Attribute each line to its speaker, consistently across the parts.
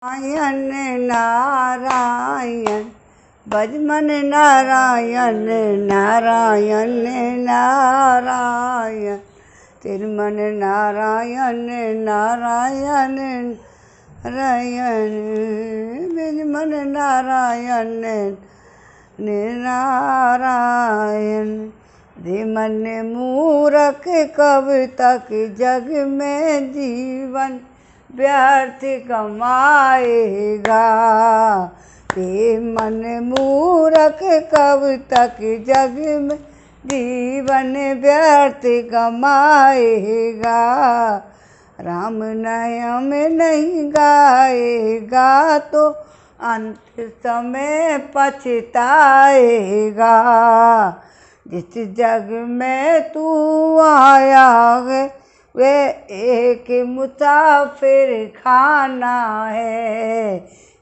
Speaker 1: नारायण नारायण भजमन नारायण नारायण नारायण तिरुमन नारायण नारायण नारायण भजमन नारायण नारायण मन मूरख कब तक जग में जीवन व्यर्थ कमाएगा। ये मन मूरख कब तक जग में जीवन व्यर्थ कमाएगा। राम नाम नहीं गाएगा तो अंत समय पछताएगा। जिस जग में तू आया है वे एक मुसाफिर खाना है।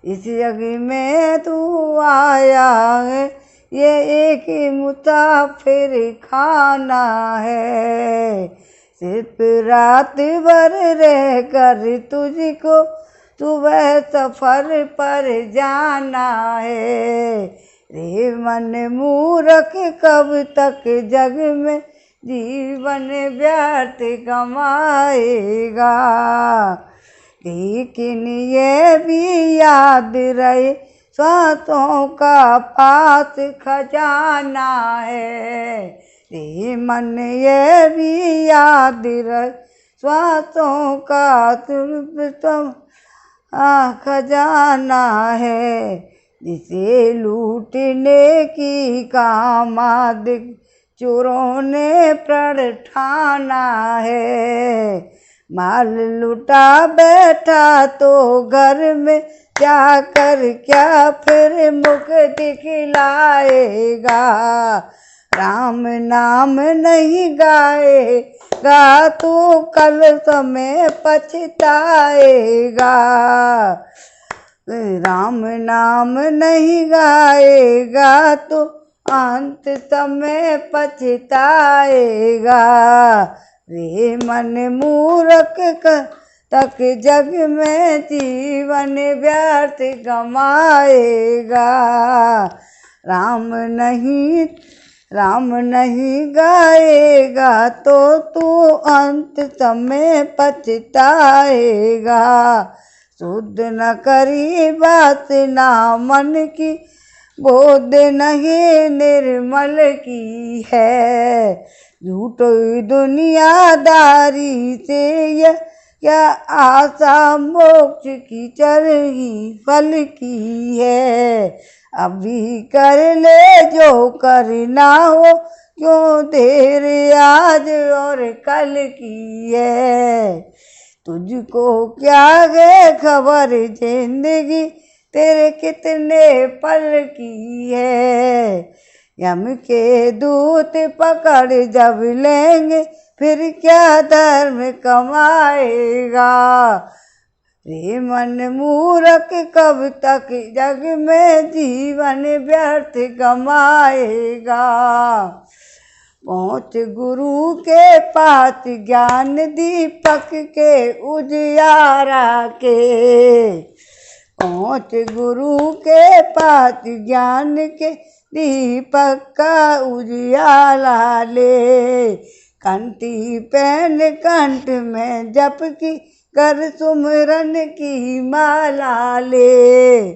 Speaker 1: इस जग में तू आया है ये एक मुसाफिर खाना है। सिर्फ रात भर रह कर तुझको सुबह सफर पर जाना है। रे मन मूरख कब तक जग में जीवन व्यर्थ कमाएगा। लेकिन ये भी याद रहे सांसों का पास खजाना है। रे मन ये भी याद रहे सांसों का तुम खजाना है। जिसे लूटने की कामाद चोरों ने प्रण ठाना है। माल लुटा बैठा तो घर में जाकर क्या फिर मुख दिखलाएगा। राम नाम नहीं गाएगा तो कल समय पछताएगा। राम नाम नहीं गाएगा तो अंत समय पछताएगा। रे मन मूरख तक जग में जीवन व्यर्थ कमाएगा। राम नहीं गाएगा तो तू अंत समय पछताएगा। शुद्ध न करी बात ना मन की बोध नहीं निर्मल की है। झूठो दुनियादारी से यह क्या आशा मोक्ष की चरही फल की है। अभी कर ले जो करना हो क्यों देर आज और कल की है। तुझको क्या है खबर जिंदगी तेरे कितने पल की है। यम के दूत पकड़ जब लेंगे फिर क्या धर्म कमाएगा। रे मन मूरख कब तक जग में जीवन व्यर्थ कमाएगा। पहुँच गुरु के पास ज्ञान दीपक के उजियारा के। पहुँच गुरु के पास ज्ञान के दीपक का उजियारा ले। कंठी पहन कंठ में जप की कर सुमरन की माला ले।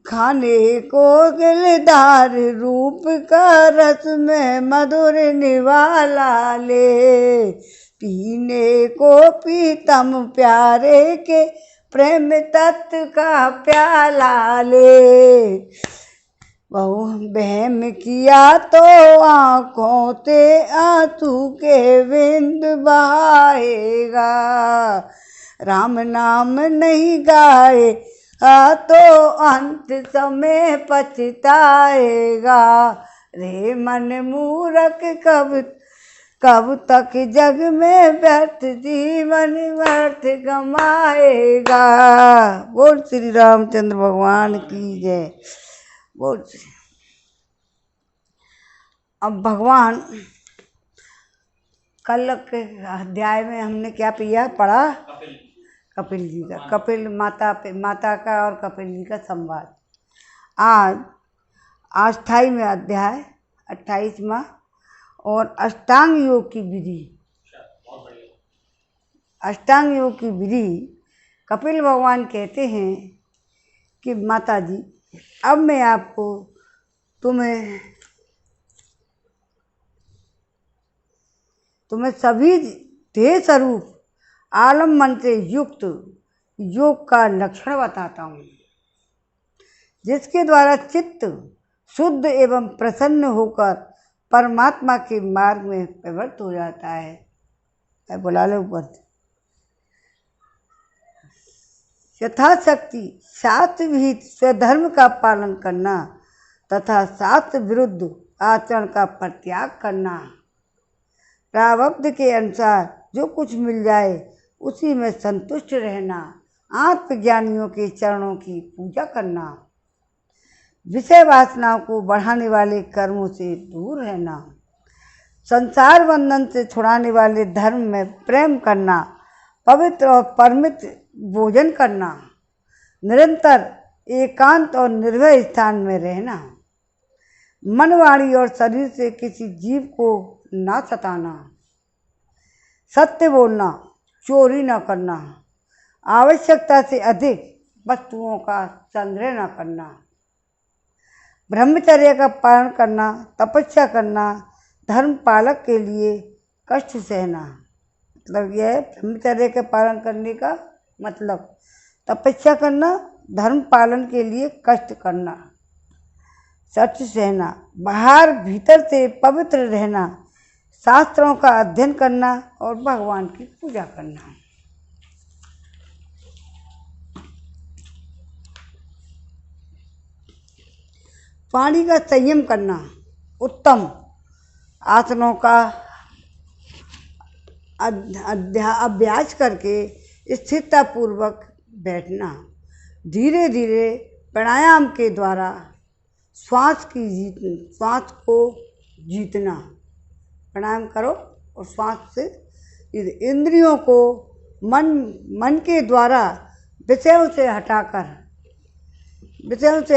Speaker 1: खाने को गिलदार रूप का रस में मधुर निवाला ले। पीने को पीतम प्यारे के प्रेम तत्व का प्याला ले। बहु बहम किया तो आँखों से आंसू के बिंद बहाएगा। राम नाम नहीं गाए तो अंत समय पछताएगा। रे मन मूरख कब तक जग में व्यर्थ जीवन व्यर्थ कमाएगा। बोल श्री रामचंद्र भगवान की जय। बोल। अब भगवान कल के अध्याय में हमने क्या पढ़ा? कपिल जी का, कपिल माता पे माता का और कपिल जी का संवाद। आज अस्थाई में अध्याय 28वां और अष्टांग योग की विधि। अष्टांग योग की विधि कपिल भगवान कहते हैं कि माता जी, अब मैं आपको तुम्हें सभी देह स्वरूप आलम्बन से युक्त योग का लक्षण बताता हूँ, जिसके द्वारा चित्त शुद्ध एवं प्रसन्न होकर परमात्मा के मार्ग में प्रवृत्त हो जाता है। बुला लो ऊपर। यथाशक्ति शास्त्र विहित स्वधर्म का पालन करना तथा शास्त्र विरुद्ध आचरण का परित्याग करना, प्रारब्ध के अनुसार जो कुछ मिल जाए उसी में संतुष्ट रहना, आत्मज्ञानियों के चरणों की पूजा करना, विषय वासनाओं को बढ़ाने वाले कर्मों से दूर रहना, संसार बंधन से छुड़ाने वाले धर्म में प्रेम करना, पवित्र और परमित भोजन करना, निरंतर एकांत और निर्भय स्थान में रहना, मन वाणी और शरीर से किसी जीव को ना सताना, सत्य बोलना, चोरी न करना, आवश्यकता से अधिक वस्तुओं का संग्रह न करना, ब्रह्मचर्य का पालन करना, तपस्या करना, धर्म पालक के लिए कष्ट सहना। मतलब यह है ब्रह्मचर्य के पालन करने का मतलब, तपस्या करना, धर्म पालन के लिए कष्ट करना, सत्य सहना, बाहर भीतर से पवित्र रहना, शास्त्रों का अध्ययन करना और भगवान की पूजा करना। वाणी का संयम करना, उत्तम आसनों का अभ्यास करके स्थिरतापूर्वक बैठना, धीरे धीरे प्राणायाम के द्वारा श्वास को जीतना। प्राणायाम करो और श्वास से इंद्रियों को मन के द्वारा विषयों से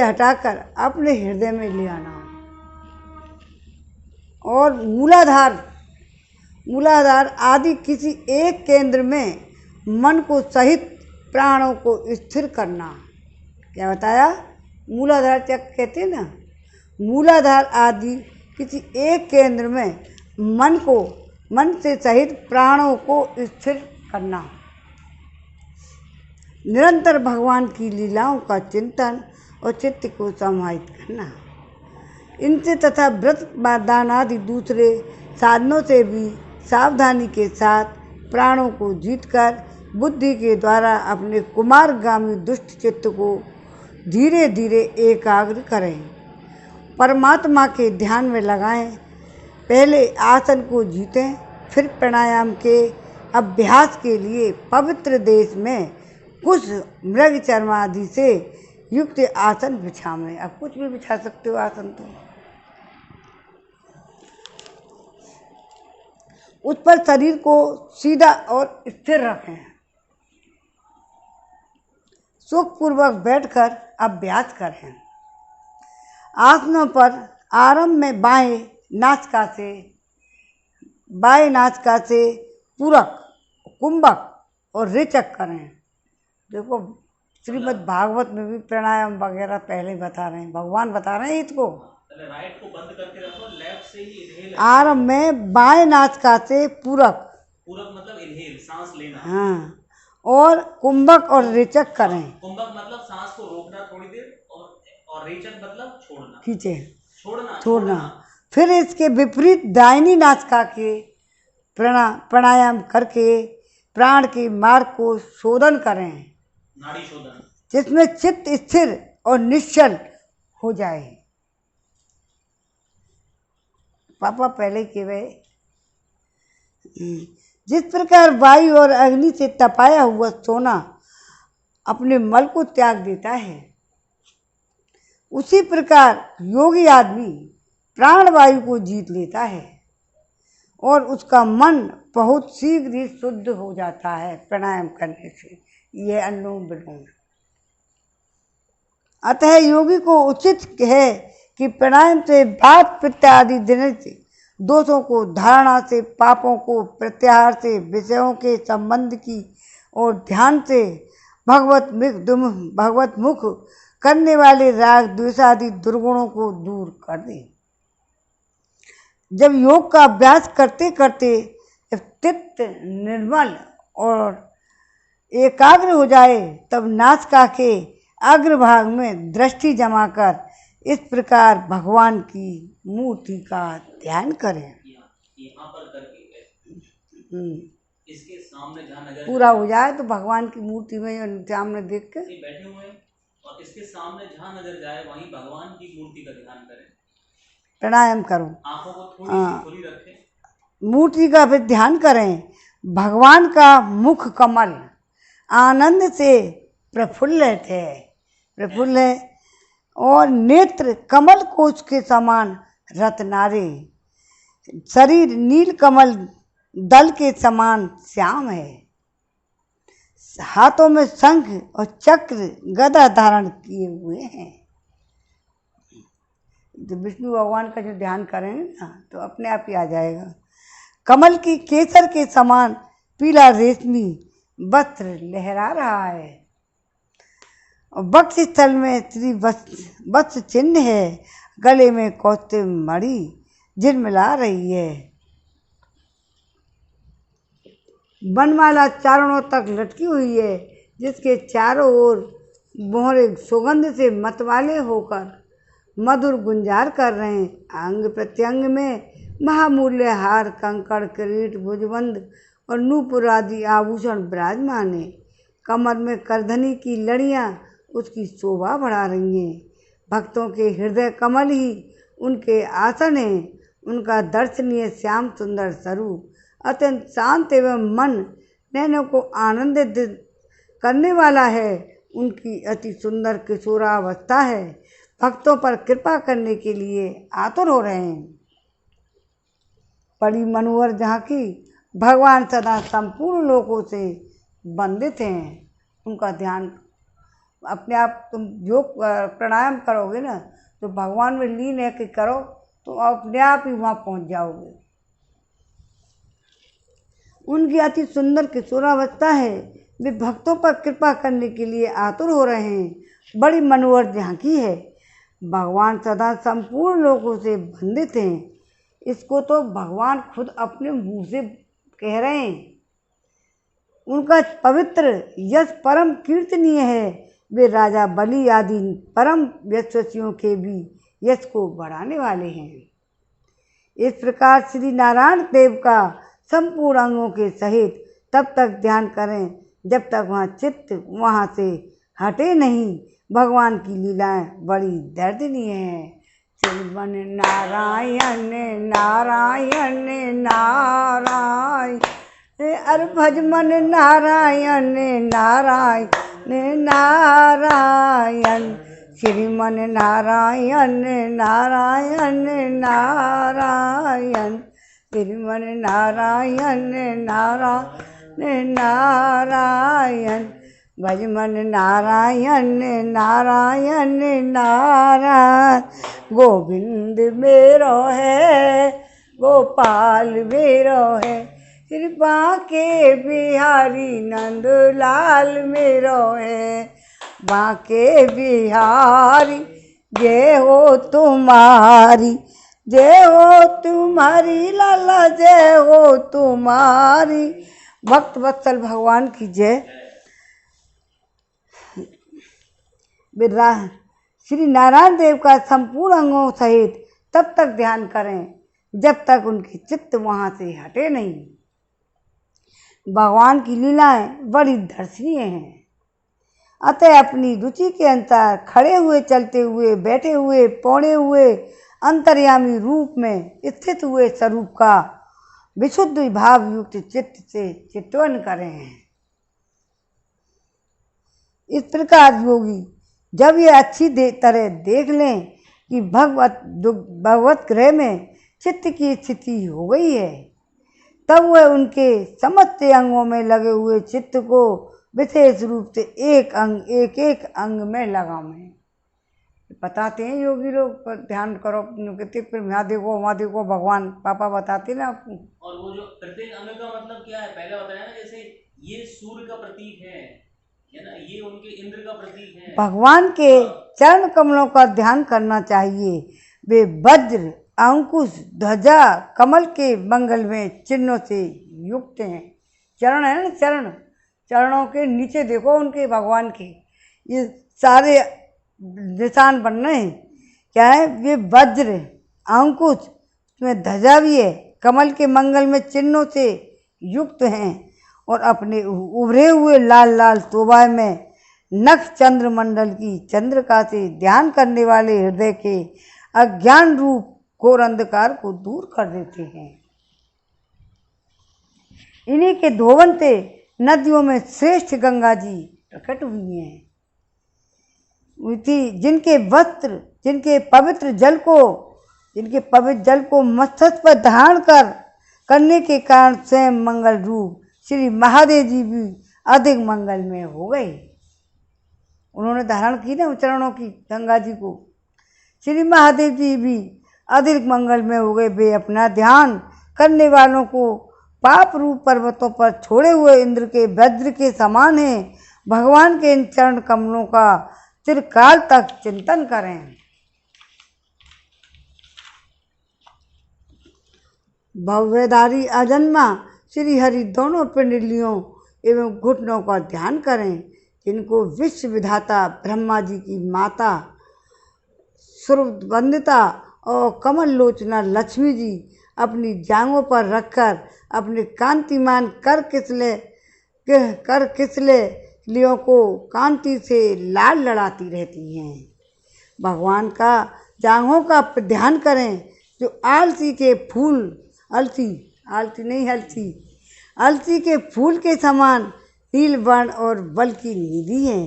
Speaker 1: हटाकर अपने हृदय में ले आना और मूलाधार आदि किसी एक केंद्र में मन को सहित प्राणों को स्थिर करना। क्या बताया? मूलाधार क्या कहते हैं ना, मूलाधार आदि किसी एक केंद्र में मन से सहित प्राणों को स्थिर करना। निरंतर भगवान की लीलाओं का चिंतन और चित्त को समाहित करना। इनसे तथा व्रत दान आदि दूसरे साधनों से भी सावधानी के साथ प्राणों को जीतकर बुद्धि के द्वारा अपने कुमारगामी दुष्ट चित्त को धीरे धीरे एकाग्र करें, परमात्मा के ध्यान में लगाएं। पहले आसन को जीतें, फिर प्राणायाम के अभ्यास के लिए पवित्र देश में कुछ मृग चर्म आदि से युक्त आसन बिछावें। अब कुछ भी बिछा सकते हो आसन, तो उस पर शरीर को सीधा और स्थिर रखें। सुखपूर्वक बैठकर अभ्यास करें। आसनों पर आरंभ में बाएं नासिका से पूरक, कुंभक और रेचक करें। देखो श्रीमद् भागवत में भी प्राणायाम वगैरह पहले बता रहे हैं, भगवान बता रहे हैं इसको।
Speaker 2: राइट को बंद करके रखो, लेफ्ट से ही इनहेल।
Speaker 1: आरंभ में बाएं नासिका से पूरक
Speaker 2: मतलब इनहेल, सांस लेना।
Speaker 1: हाँ, और कुंभक और रेचक करें।
Speaker 2: कुंभक मतलब सांस को रोकना थोड़ी देर, और रेचक मतलब छोड़ना,
Speaker 1: खींचे,
Speaker 2: छोड़ना।
Speaker 1: फिर इसके विपरीत दाहिनी नासिका के प्राणायाम करके प्राण के मार्ग को शोधन करें,
Speaker 2: नाड़ी शोधन,
Speaker 1: जिसमें चित्त स्थिर और निश्चल हो जाए। पापा पहले के वे जिस प्रकार वायु और अग्नि से तपाया हुआ सोना अपने मल को त्याग देता है, उसी प्रकार योगी आदमी प्राणवायु को जीत लेता है और उसका मन बहुत शीघ्र ही शुद्ध हो जाता है प्राणायाम करने से। यह अनुलोम विलोम। अतः योगी को उचित है कि प्राणायाम से वात पित्त आदि जनित दोषों को, धारणा से पापों को, प्रत्याहार से विषयों के संबंध की और ध्यान से भगवत मुख करने वाले राग द्वेष आदि दुर्गुणों को दूर कर दे। जब योग का अभ्यास करते करते चित्त निर्मल और एकाग्र हो जाए तब नासिका के अग्रभाग में दृष्टि जमाकर इस प्रकार भगवान की मूर्ति का ध्यान करें।
Speaker 2: यहाँ पर करके इसके सामने जहाँ नजर
Speaker 1: पूरा हो जाए तो भगवान की मूर्ति में सामने देख के
Speaker 2: बैठे हुए हैं और इसके सामने जहाँ नजर जाए वहीं भगवान की मूर्ति का ध्यान करें,
Speaker 1: प्राणायाम करो,
Speaker 2: आंखों को थोड़ी खुली रखें,
Speaker 1: मूर्ति का भी ध्यान करें। भगवान का मुख कमल आनंद से प्रफुल्ल है और नेत्र कमल कोश के समान रत्नारे, शरीर नील कमल दल के समान श्याम है, हाथों में शंख और चक्र गदा धारण किए हुए हैं। तो विष्णु भगवान का जो ध्यान करेंगे ना तो अपने आप ही आ जाएगा। कमल की केसर के समान पीला रेशमी वस्त्र लहरा रहा है और वक्ष स्थल में श्री वत्स चिन्ह है, गले में कौस्तुभ मणि झिलमिला रही है। वनमाला चारों तक लटकी हुई है, जिसके चारों ओर मोहरे सुगंध से मतवाले होकर मधुर गुंजार कर रहे हैं। अंग प्रत्यंग में महामूल्य हार, कंकड़, किरीट, भुजबंद और नूपुर आदि आभूषण विराजमान है। कमर में करधनी की लड़ियाँ उसकी शोभा बढ़ा रही हैं। भक्तों के हृदय कमल ही उनके आसन हैं। उनका दर्शनीय श्याम सुंदर स्वरूप अत्यंत शांत एवं मन नैनों को आनंदित करने वाला है। उनकी अति सुंदर किशोरावस्था है। भक्तों पर कृपा करने के लिए आतुर हो रहे हैं। बड़ी मनोहर झांकी भगवान सदा संपूर्ण लोकों से बंदित हैं। उनका ध्यान अपने आप तुम योग प्राणायाम करोगे ना तो भगवान में लीन है कि करो तो अपने आप ही वहाँ पहुँच जाओगे। उनकी अति सुंदर किशोरावस्था है। वे भक्तों पर कृपा करने के लिए आतुर हो रहे हैं। बड़ी मनोहर झांकी है। भगवान सदा संपूर्ण लोगों से बंदित हैं। इसको तो भगवान खुद अपने मुंह से कह रहे हैं। उनका पवित्र यश परम कीर्तनीय है। वे राजा बलि आदि परम यशस्वियों के भी यश को बढ़ाने वाले हैं। इस प्रकार श्री नारायण देव का संपूर्ण अंगों के सहित तब तक ध्यान करें जब तक वहाँ चित्त वहाँ से हटे नहीं। भगवान की लीलाएं बड़ी दर्दनीय हैं। श्रीमन नारायण नारायण नारायण, अरे भज मन नारायण नारायण नारायण। श्रीमन नारायण नारायण नारायण, श्रीमन नारायण नारायण नारायण। भज मन नारायण नारायण नारायण। गोविंद मेरो है, गोपाल मेरो है, श्री बांके बिहारी नंदलाल मेरो है। बांके बिहारी जय हो तुम्हारी, जय हो तुम्हारी लाला, जय हो तुम्हारी। भक्त वत्सल भगवान की जय। श्री नारायण देव का संपूर्ण अंगों सहित तब तक ध्यान करें जब तक उनकी चित्त वहाँ से हटे नहीं। भगवान की लीलाएं बड़ी दर्शनीय हैं। अतः अपनी रुचि के अनुसार खड़े हुए, चलते हुए, बैठे हुए, पौड़े हुए अंतर्यामी रूप में स्थित हुए स्वरूप का विशुद्ध भाव युक्त चित्त से चित्तवन करें। इस प्रकार योगी जब ये अच्छी तरह देख लें कि भगवत ग्रह में चित्त की स्थिति हो गई है, तब वह उनके समस्त अंगों में लगे हुए चित्त को विशेष रूप से एक एक अंग में लगावें। बताते हैं योगी लोग, पर ध्यान करो, कहते फिर यहाँ देखो वहाँ देखो, भगवान पापा बताते ना आपको।
Speaker 2: और वो जो प्रत्येक अंग का मतलब क्या है, पहले बताया ना, जैसे ये सूर्य का प्रतीक है ना, ये उनके इंद्र का प्रतीक है।
Speaker 1: भगवान के चरण कमलों का ध्यान करना चाहिए। वे वज्र, अंकुश, ध्वजा, कमल के मंगल में चिन्हों से युक्त हैं। चरण है ना, चरण, चरणों के नीचे देखो उनके भगवान के ये सारे निशान बन रहे हैं। क्या है? ये वज्र, अंकुश, उसमें ध्वजा भी है, कमल के मंगल में चिन्हों से युक्त हैं, और अपने उभरे हुए लाल लाल शोभा में नख चंद्रमंडल की चंद्रिका से ध्यान करने वाले हृदय के अज्ञान रूप घोर अंधकार को दूर कर देते हैं। इन्हीं के धोवन से नदियों में श्रेष्ठ गंगा जी प्रकट हुई हैं। जिनके वस्त्र, जिनके पवित्र जल को मस्तक पर धारण करने के कारण स्वयं मंगल रूप श्री महादेव जी भी अधिक मंगल में हो गए। उन्होंने धारण की ना चरणों की गंगा जी को, श्री महादेव जी भी अधिक मंगल में हो गए। वे अपना ध्यान करने वालों को पाप रूप पर्वतों पर छोड़े हुए इंद्र के वज्र के समान हैं। भगवान के इन चरण कमलों का चिरकाल तक चिंतन करें। भव्यधारी अजन्मा श्री हरि दोनों पिंडलियों एवं घुटनों का ध्यान करें, जिनको विश्व विधाता ब्रह्मा जी की माता सुरवंदिता और कमल लोचना लक्ष्मी जी अपनी जांघों पर रखकर अपने कांतिमान कर किसले लियों को कांति से लाल लड़ाती रहती हैं। भगवान का जांघों का ध्यान करें, जो अलसी के फूल, अलसी के फूल के समान नील वर्ण और बल की निधि है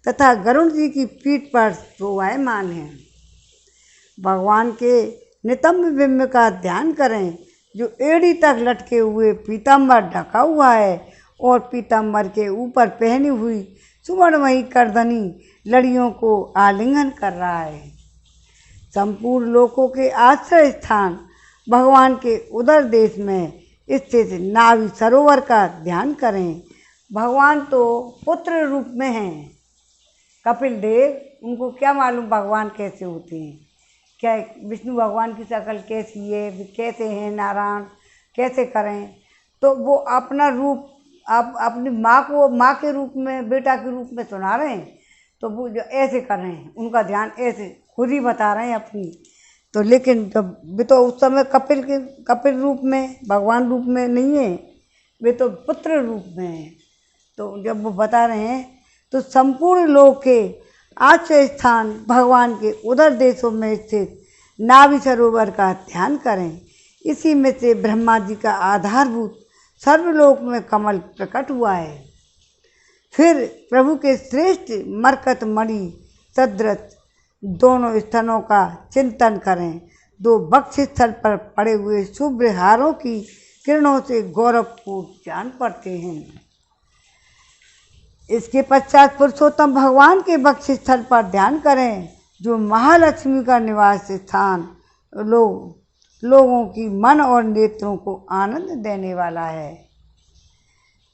Speaker 1: तथा गरुड़ जी की पीठ पर शोभायमान है। भगवान के नितंब बिंब का ध्यान करें, जो एड़ी तक लटके हुए पीताम्बर ढका हुआ है और पीताम्बर के ऊपर पहनी हुई सुवर्णमयी करधनी लड़ियों को आलिंगन कर रहा है। संपूर्ण लोकों के आश्रय स्थान भगवान के उदर देश में स्थित नाभि सरोवर का ध्यान करें। भगवान तो पुत्र रूप में हैं। कपिल देव, उनको क्या मालूम भगवान कैसे होते हैं, क्या विष्णु भगवान की शक्ल कैसी है, कैसे हैं नारायण, कैसे करें। तो वो अपना रूप आप अपनी माँ को माँ के रूप में, बेटा के रूप में सुना रहे हैं, तो वो जो ऐसे कर रहे हैं, उनका ध्यान ऐसे खुद ही बता रहे हैं अपनी। तो लेकिन जब वे तो उस समय कपिल रूप में, भगवान रूप में नहीं है, वे तो पुत्र रूप में हैं। तो जब वो बता रहे हैं तो संपूर्ण लोक के आश्रय स्थान भगवान के उदर देशों में स्थित नाभि सरोवर का ध्यान करें। इसी में से ब्रह्मा जी का आधारभूत सर्वलोक में कमल प्रकट हुआ है। फिर प्रभु के श्रेष्ठ मरकत मणि सदृश दोनों स्तनों का चिंतन करें। दो वक्ष स्थल पर पड़े हुए शुभ्र हारों की किरणों से गौरवपूर्ण जान पड़ते हैं। इसके पश्चात पुरुषोत्तम भगवान के वक्ष स्थल पर ध्यान करें, जो महालक्ष्मी का निवास स्थान लोगों की मन और नेत्रों को आनंद देने वाला है।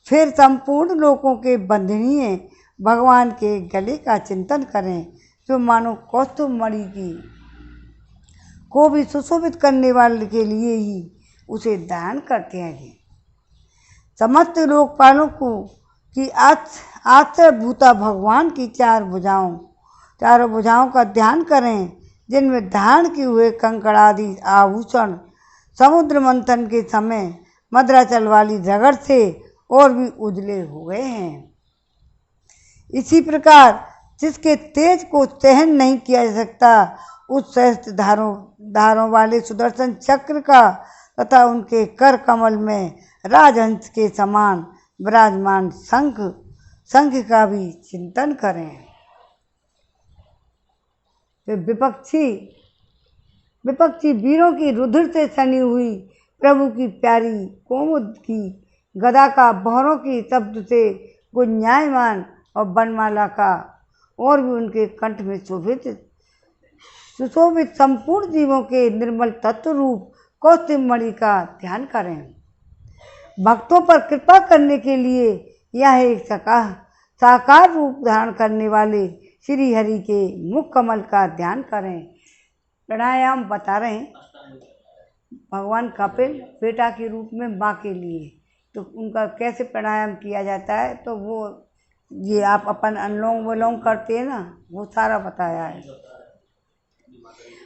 Speaker 1: फिर संपूर्ण लोकों के बंधनीय भगवान के गले का चिंतन करें, जो मानो कौस्तुभ मणि को भी सुशोभित करने वाले के लिए ही उसे दान करते हैं। समस्त लोकपालों को की आश्रय भूता भगवान की चारों भुजाओं का ध्यान करें, जिनमें धारण किए हुए कंकड़ आदि आभूषण समुद्र मंथन के समय मद्राचल वाली रगड़ से और भी उजले हो गए हैं। इसी प्रकार जिसके तेज को सहन नहीं किया जा सकता, उस सहस्त्र धारों वाले सुदर्शन चक्र का तथा उनके कर कमल में राजहंस के समान विराजमान शंख का भी चिंतन करें। विपक्षी वीरों की रुधिर से सनी हुई प्रभु की प्यारी कोमुद की गदा का बहरों की शब्द से गुंजायमान और बनमाला का और भी उनके कंठ में सुशोभित संपूर्ण जीवों के निर्मल तत्व रूप कौस्तुभ मणि का ध्यान करें। भक्तों पर कृपा करने के लिए यह एक साकार रूप धारण करने वाले श्री हरि के मुख कमल का ध्यान करें। प्राणायाम बता रहे हैं भगवान कपिल बेटा के रूप में माँ के लिए, तो उनका कैसे प्राणायाम किया जाता है, तो वो ये आप अपन अनुलोम विलोम करते हैं ना, वो सारा बताया है।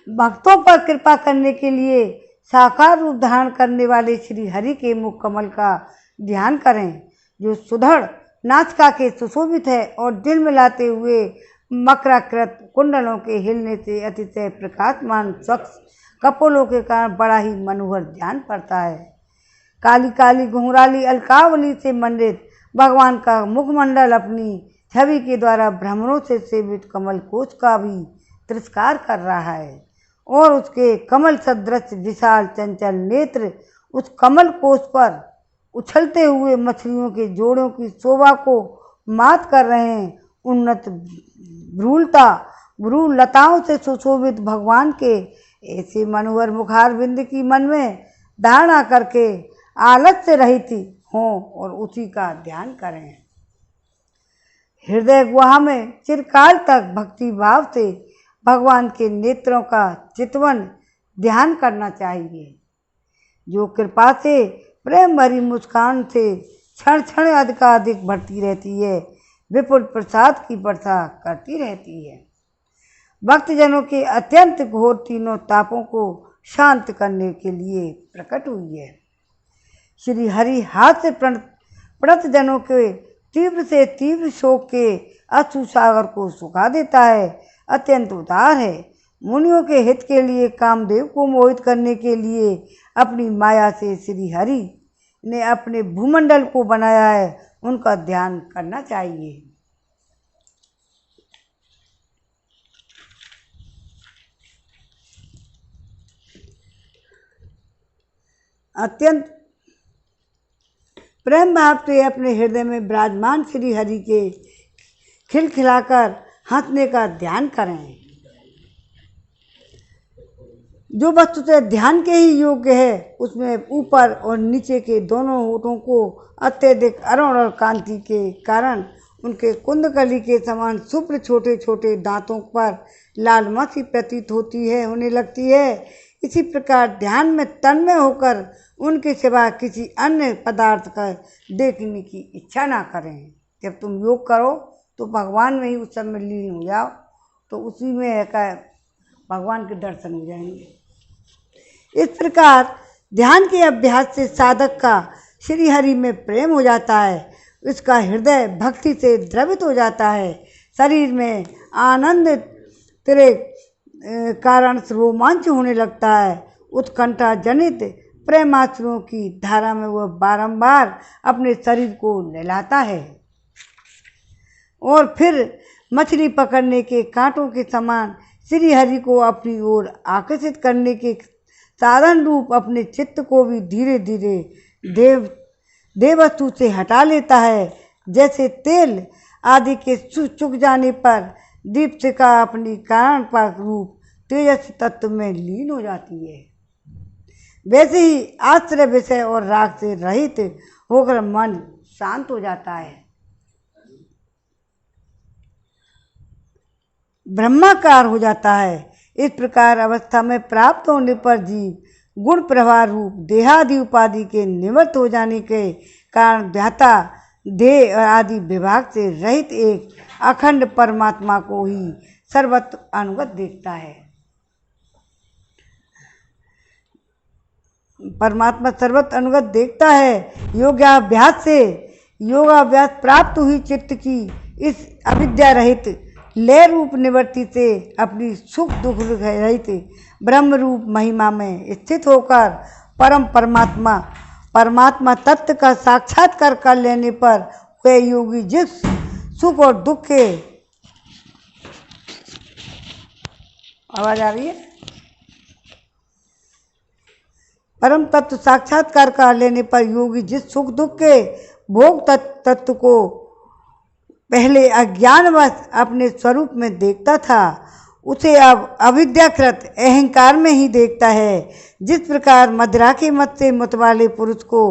Speaker 1: भक्तों पर कृपा करने के लिए साकार रूप धारण करने वाले श्री हरि के मुख कमल का ध्यान करें, जो सुदृढ़ नासिका के सुशोभित है और दिल मिलाते हुए मकराकृत कुंडलों के हिलने से अतिशय प्रकाशमान स्वच्छ कपोलों के कारण बड़ा ही मनोहर ध्यान पड़ता है। काली काली घुंघराली अलकावली से मंडित भगवान का मुखमंडल अपनी छवि के द्वारा भ्रमरों से सेवित कमल कोश का भी तिरस्कार कर रहा है और उसके कमल सदृश विशाल चंचल नेत्र उस कमल कोश पर उछलते हुए मछलियों के जोड़ों की शोभा को मात कर रहे हैं। उन्नत भ्रूलताओं से सुशोभित भगवान के ऐसे मनोहर मुखारविंद की मन में धारणा करके आलस्य से रहित हों और उसी का ध्यान करें। हृदय गुहा में चिरकाल तक भक्ति भाव से भगवान के नेत्रों का चितवन ध्यान करना चाहिए, जो कृपा से प्रेम भरी मुस्कान से क्षण क्षण अधिकाधिक बढ़ती रहती है, विपुल प्रसाद की वर्षा करती रहती है। भक्तजनों के अत्यंत घोर तीनों तापों को शांत करने के लिए प्रकट हुई है। श्री हरि हाथ से प्रणत जनों के तीव्र से तीव्र शोक के अश्रु सागर को सुखा देता है, अत्यंत उदार है। मुनियों के हित के लिए कामदेव को मोहित करने के लिए अपनी माया से श्री हरि ने अपने भूमंडल को बनाया है, उनका ध्यान करना चाहिए। अत्यंत प्रेम भाव से अपने हृदय में विराजमान श्री हरि के खिलखिलाकर हंसने का ध्यान करें। जो वस्तु से ध्यान के ही योग्य है, उसमें ऊपर और नीचे के दोनों होठों को अत्यधिक अरुण और कांति के कारण उनके कुंदकली के समान शुभ्र छोटे छोटे दांतों पर लालमा सी प्रतीत होने लगती है। इसी प्रकार ध्यान में तन्मय होकर उनके सिवा किसी अन्य पदार्थ का देखने की इच्छा ना करें। जब तुम योग करो तो भगवान में ही उस समय लीन हो जाओ, तो उसी में है का भगवान के दर्शन हो जाएंगे। इस प्रकार ध्यान के अभ्यास से साधक का श्री हरि में प्रेम हो जाता है, उसका हृदय भक्ति से द्रवित हो जाता है, शरीर में आनंद तेरे कारण रोमांच होने लगता है। उत्कंठा जनित प्रेमाश्रुओं की धारा में वह बारंबार अपने शरीर को नहलाता है और फिर मछली पकड़ने के कांटों के समान श्री हरि को अपनी ओर आकर्षित करने के साधन रूप अपने चित्त को भी धीरे धीरे देवस्तु से हटा लेता है। जैसे तेल आदि के चुक जाने पर दीप्तिका अपनी कारण पाक रूप तेजस तत्व में लीन हो जाती है, वैसे ही आश्रय विषय और राग से रहित होकर मन शांत हो जाता है, ब्रह्माकार हो जाता है। इस प्रकार अवस्था में प्राप्त होने पर जीव गुण प्रवाह रूप देहादि उपाधि के निवृत्त हो जाने के कारण ध्याता देह आदि विभाग से रहित एक अखंड परमात्मा को ही सर्वत्र अनुगत देखता है। परमात्मा सर्वत्र अनुगत देखता है। योगाभ्यास प्राप्त हुई चित्त की इस अविद्या रहित लय रूप निवृत्ति से अपनी सुख दुख रहित ब्रह्म रूप महिमा में स्थित होकर परमात्मा तत्व का साक्षात्कार कर लेने पर वे योगी जिस सुख और दुख के आवाज आ रही है, परम तत्व साक्षात्कार कर लेने पर योगी जिस सुख दुख के भोग तत्व को पहले अज्ञानवश अपने स्वरूप में देखता था, उसे अब अविद्याकृत अहंकार में ही देखता है। जिस प्रकार मदिरा के मत से मतवाले पुरुष को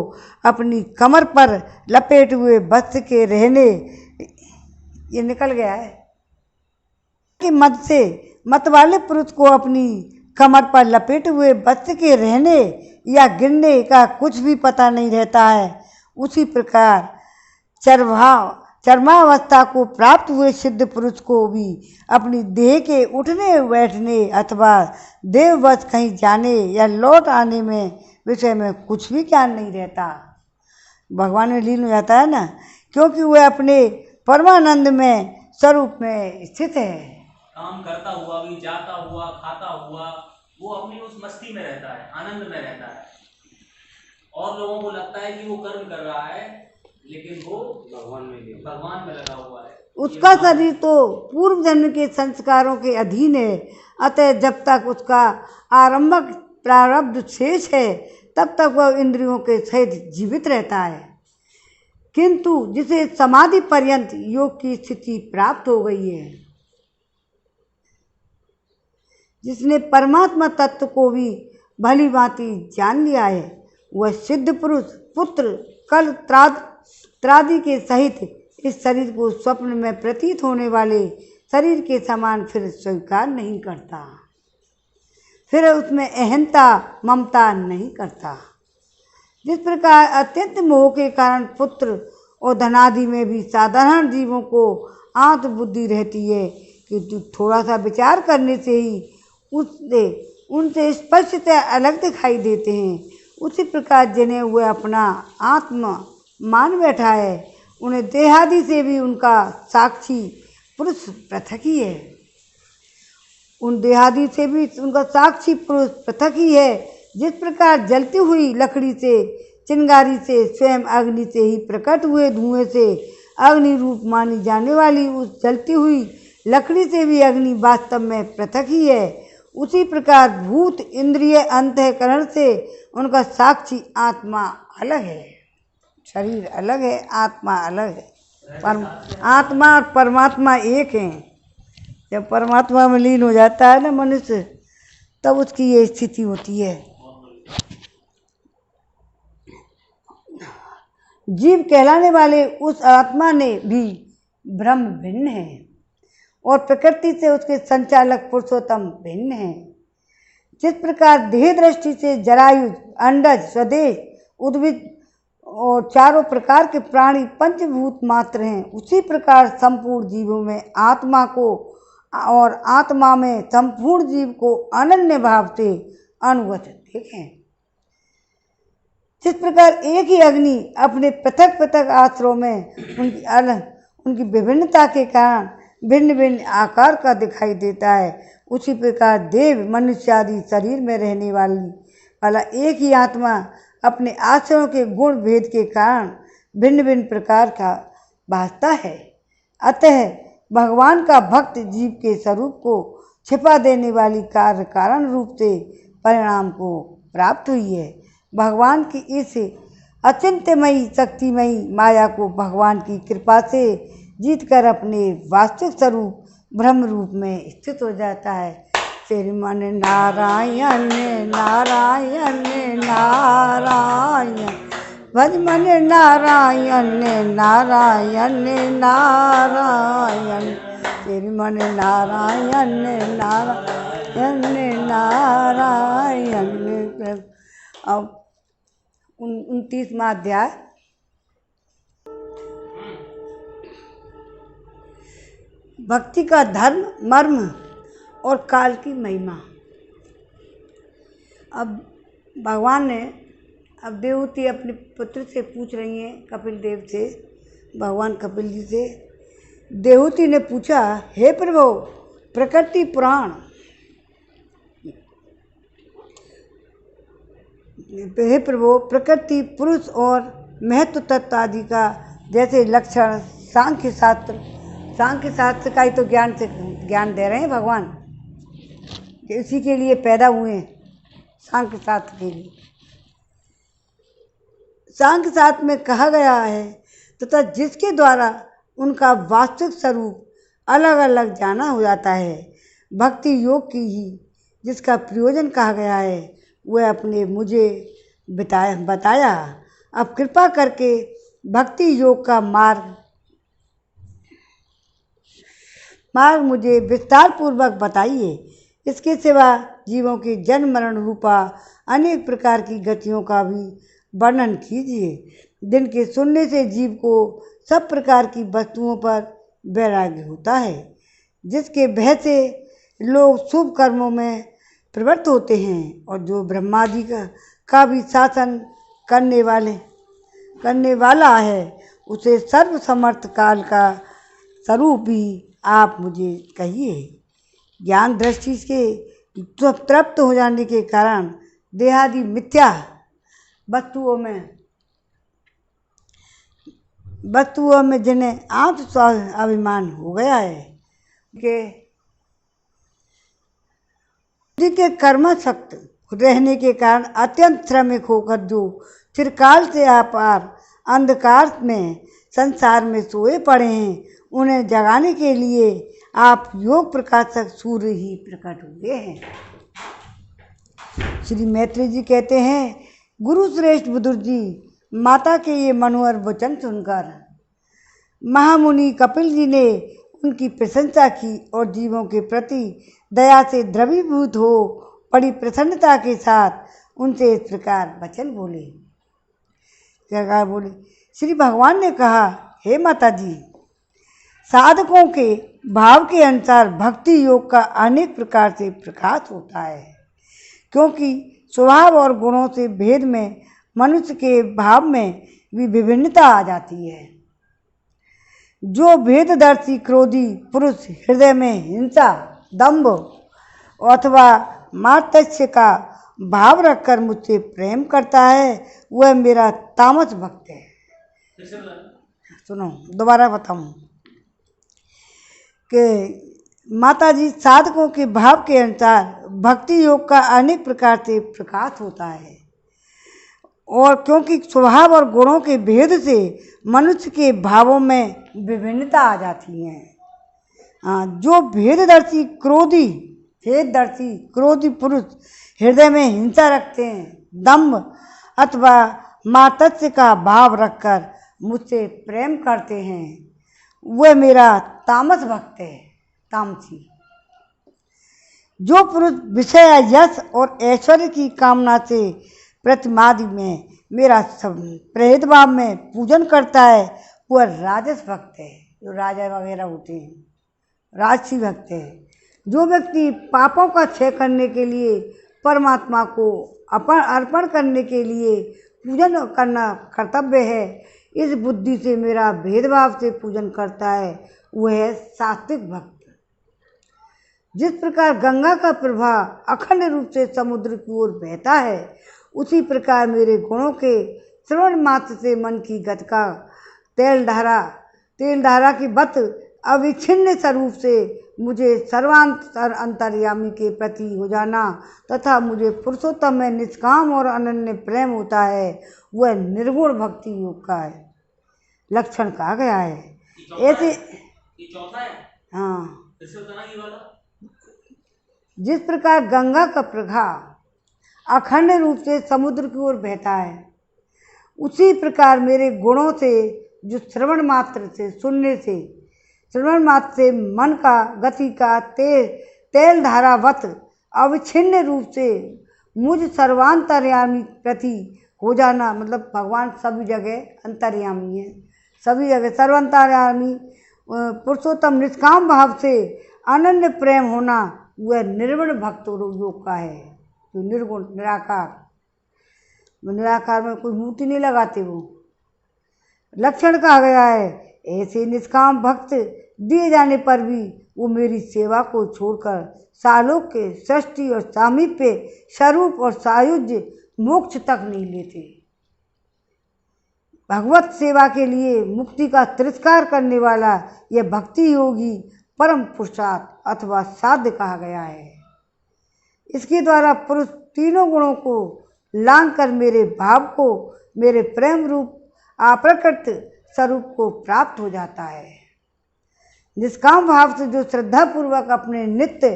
Speaker 1: अपनी कमर पर लपेटे हुए वस्त्र के रहने, ये निकल गया है, कि मत से मतवाले पुरुष को अपनी कमर पर लपेटे हुए वस्त्र के रहने या गिरने का कुछ भी पता नहीं रहता है, उसी प्रकार चरमावस्था को प्राप्त हुए सिद्ध पुरुष को भी अपनी देह के उठने बैठने अथवा देववश कहीं जाने या लौट आने में विषय में कुछ भी ज्ञान नहीं रहता। भगवान में लीन हो जाता है ना, क्योंकि वह अपने परमानंद में स्वरूप में स्थित है।
Speaker 2: काम करता हुआ भी, जाता हुआ, खाता हुआ, वो अपनी उस मस्ती में रहता है, आनंद में रहता है। और लोगों को लगता है कि वो कर्म कर रहा है, लेकिन वो भगवान में लगा हुआ है।
Speaker 1: उसका शरीर तो पूर्व जन्म के संस्कारों के अधीन है, अतः जब तक उसका आरंभक प्रारब्ध शेष है तब तक वह इंद्रियों के सहित जीवित रहता है। किंतु जिसे समाधि पर्यंत योग की स्थिति प्राप्त हो गई है, जिसने परमात्मा तत्व को भी भली भांति जान लिया है, वह सिद्ध पुरुष पुत्र कल त्रादि के सहित इस शरीर को स्वप्न में प्रतीत होने वाले शरीर के समान फिर स्वीकार नहीं करता, फिर उसमें अहंता ममता नहीं करता। जिस प्रकार अत्यंत मोह के कारण पुत्र और धनादि में भी साधारण जीवों को आत्मबुद्धि रहती है कि थोड़ा सा विचार करने से ही उनसे स्पष्टतः अलग दिखाई देते हैं, उसी प्रकार जिन्हें वह अपना आत्मा मान बैठा है, उन्हें देहादि से भी उनका साक्षी पुरुष पृथक ही है। उन देहादि से भी उनका साक्षी पुरुष पृथक ही है। जिस प्रकार जलती हुई लकड़ी से, चिंगारी से, स्वयं अग्नि से ही प्रकट हुए धुएं से अग्नि रूप मानी जाने वाली उस जलती हुई लकड़ी से भी अग्नि वास्तव में पृथक ही है, उसी प्रकार भूत इंद्रिय अंतःकरण से उनका साक्षी आत्मा अलग है। शरीर अलग है, आत्मा अलग है। आत्मा और परमात्मा एक हैं। जब परमात्मा में लीन हो जाता है ना मनुष्य, तब उसकी ये स्थिति होती है। जीव कहलाने वाले उस आत्मा ने भी ब्रह्म भिन्न है और प्रकृति से उसके संचालक पुरुषोत्तम भिन्न है। जिस प्रकार देह दृष्टि से जरायुज, अंडज, स्वदेश, उद्भिद और चारों प्रकार के प्राणी पंचभूत मात्र हैं, उसी प्रकार संपूर्ण जीवों में आत्मा को और आत्मा में संपूर्ण जीव को अनन्य भाव से अनुगत देखें। जिस प्रकार एक ही अग्नि अपने पृथक पृथक आश्रयों में उनकी विभिन्नता के कारण भिन्न भिन्न आकार का दिखाई देता है, उसी प्रकार देव मनुष्य आदि शरीर में रहने वाला एक ही आत्मा अपने आश्रयों के गुण भेद के कारण भिन्न भिन्न प्रकार का भासता है। अतः भगवान का भक्त जीव के स्वरूप को छिपा देने वाली कार्य कारण रूप से परिणाम को प्राप्त हुई है। भगवान की इस अचिंत्यमयी शक्तिमयी माया को भगवान की कृपा से जीतकर अपने वास्तविक स्वरूप ब्रह्म रूप में स्थित हो जाता है। श्रीमन नारायण नारायण नारायण, भज मन नारायण नारायण नारायण, श्रीमन नारायण नारायण नारायण। अब 29वां अध्याय। भक्ति का धर्म, मर्म और काल की महिमा। अब भगवान ने, अब देवहूति अपने पुत्र से पूछ रही हैं, कपिल देव से, भगवान कपिल जी से। देवहूति ने पूछा, हे प्रभु, प्रकृति पुराण, हे प्रभु, प्रकृति पुरुष और महत्व तत्व आदि का जैसे लक्षण सांख्य शास्त्र का ही तो ज्ञान दे रहे हैं भगवान, कि इसी के लिए पैदा हुए हैं, सांख्य शास्त्र के लिए। सांख्य शास्त्र में कहा गया है तथा जिसके द्वारा उनका वास्तविक स्वरूप अलग अलग जाना हो जाता है। भक्ति योग की ही जिसका प्रयोजन कहा गया है वह अपने मुझे बताया। अब कृपा करके भक्ति योग का मार्ग मुझे विस्तार पूर्वक बताइए। इसके सिवा जीवों के जन्म मरण रूपा अनेक प्रकार की गतियों का भी वर्णन कीजिए, जिनके सुनने से जीव को सब प्रकार की वस्तुओं पर वैराग्य होता है, जिसके भय से लोग शुभ कर्मों में प्रवृत्त होते हैं और जो ब्रह्मादि का भी शासन करने वाला है, उसे सर्वसमर्थ काल का स्वरूप भी आप मुझे कहिए। ज्ञान दृष्टि से तृप्त हो जाने के कारण देहादि मिथ्या वस्तुओं में जिन्हें आत्म अभिमान हो गया है के कर्मशक्त रहने के कारण अत्यंत श्रमिक होकर जो चिरकाल से अपार अंधकार में संसार में सोए पड़े हैं, उन्हें जगाने के लिए आप योग प्रकाशक सूर्य ही प्रकट हुए हैं। श्री मैत्री जी कहते हैं, गुरु श्रेष्ठ बुजुर्ग जी माता के ये मनोहर वचन सुनकर महामुनि कपिल जी ने उनकी प्रशंसा की और जीवों के प्रति दया से द्रवीभूत हो बड़ी प्रसन्नता के साथ उनसे इस प्रकार वचन बोले। श्री भगवान ने कहा, हे माता जी, साधकों के भाव के अनुसार भक्ति योग का अनेक प्रकार से प्रकाश होता है, क्योंकि स्वभाव और गुणों से भेद में मनुष्य के भाव में भी विभिन्नता आ जाती है। जो भेददर्शी क्रोधी पुरुष हृदय में हिंसा, दंभ अथवा मार्तस्य का भाव रखकर मुझसे प्रेम करता है, वह मेरा तामस भक्त है। सुनो, दोबारा बताऊं कि माता जी, साधकों के भाव के अनुसार भक्ति योग का अनेक प्रकार से प्रकाश होता है, और क्योंकि स्वभाव और गुणों के भेद से मनुष्य के भावों में विभिन्नता आ जाती है। जो भेददर्शी क्रोधी पुरुष हृदय में हिंसा रखते हैं, दंभ अथवा मातस्य का भाव रखकर मुझसे प्रेम करते हैं, वह मेरा तामस भक्त है, तामसी। जो पुरुष विषय, यश और ऐश्वर्य की कामना से प्रतिमादि में मेरा प्रेतभाव में पूजन करता है, वह राजस भक्त है। जो राजा वगैरह होते हैं, राजसी भक्त है। जो व्यक्ति पापों का क्षय करने के लिए परमात्मा को अर्पण करने के लिए पूजन करना कर्तव्य है, इस बुद्धि से मेरा भेदभाव से पूजन करता है, वह है सात्विक भक्त। जिस प्रकार गंगा का प्रवाह अखंड रूप से समुद्र की ओर बहता है, उसी प्रकार मेरे गुणों के श्रवण मात्र से मन की गति का तेल धारा की बत अविच्छिन्न स्वरूप से मुझे सर्वांतर अंतर्यामी के प्रति हो जाना तथा मुझे पुरुषोत्तम में निष्काम और अनन्य प्रेम होता है, वह निर्गुण भक्ति योग का है लक्षण कहा गया है। ऐसे
Speaker 2: चौथा है।
Speaker 1: हाँ,
Speaker 2: ये वाला
Speaker 1: जिस प्रकार गंगा का प्रवाह अखंड रूप से समुद्र की ओर बहता है, उसी प्रकार मेरे गुणों से जो श्रवण मात्र से मन का गति का तेल धारावत अविच्छिन्न रूप से मुझ सर्वांतर्यामी प्रति हो जाना, मतलब भगवान सभी जगह अंतर्यामी है, सभी जगह सर्वांतर्यामी पुरुषोत्तम निष्काम भाव से अनन्य प्रेम होना, वह निर्गुण भक्त योग का है। जो निर्गुण निराकार में कोई मूर्ति नहीं लगाते, वो लक्षण कहा गया है। ऐसे निष्काम भक्त दिए जाने पर भी वो मेरी सेवा को छोड़कर सालोक के सृष्टि और सामीप्य स्वरूप और सायुज्य मोक्ष तक नहीं लेते। भगवत सेवा के लिए मुक्ति का तिरस्कार करने वाला यह भक्ति योगी परम पुरुषार्थ अथवा साध्य कहा गया है। इसके द्वारा पुरुष तीनों गुणों को लांघ कर मेरे भाव को, मेरे प्रेम रूप अप्रकृत स्वरूप को प्राप्त हो जाता है। निष्काम भाव से जो श्रद्धापूर्वक अपने नित्य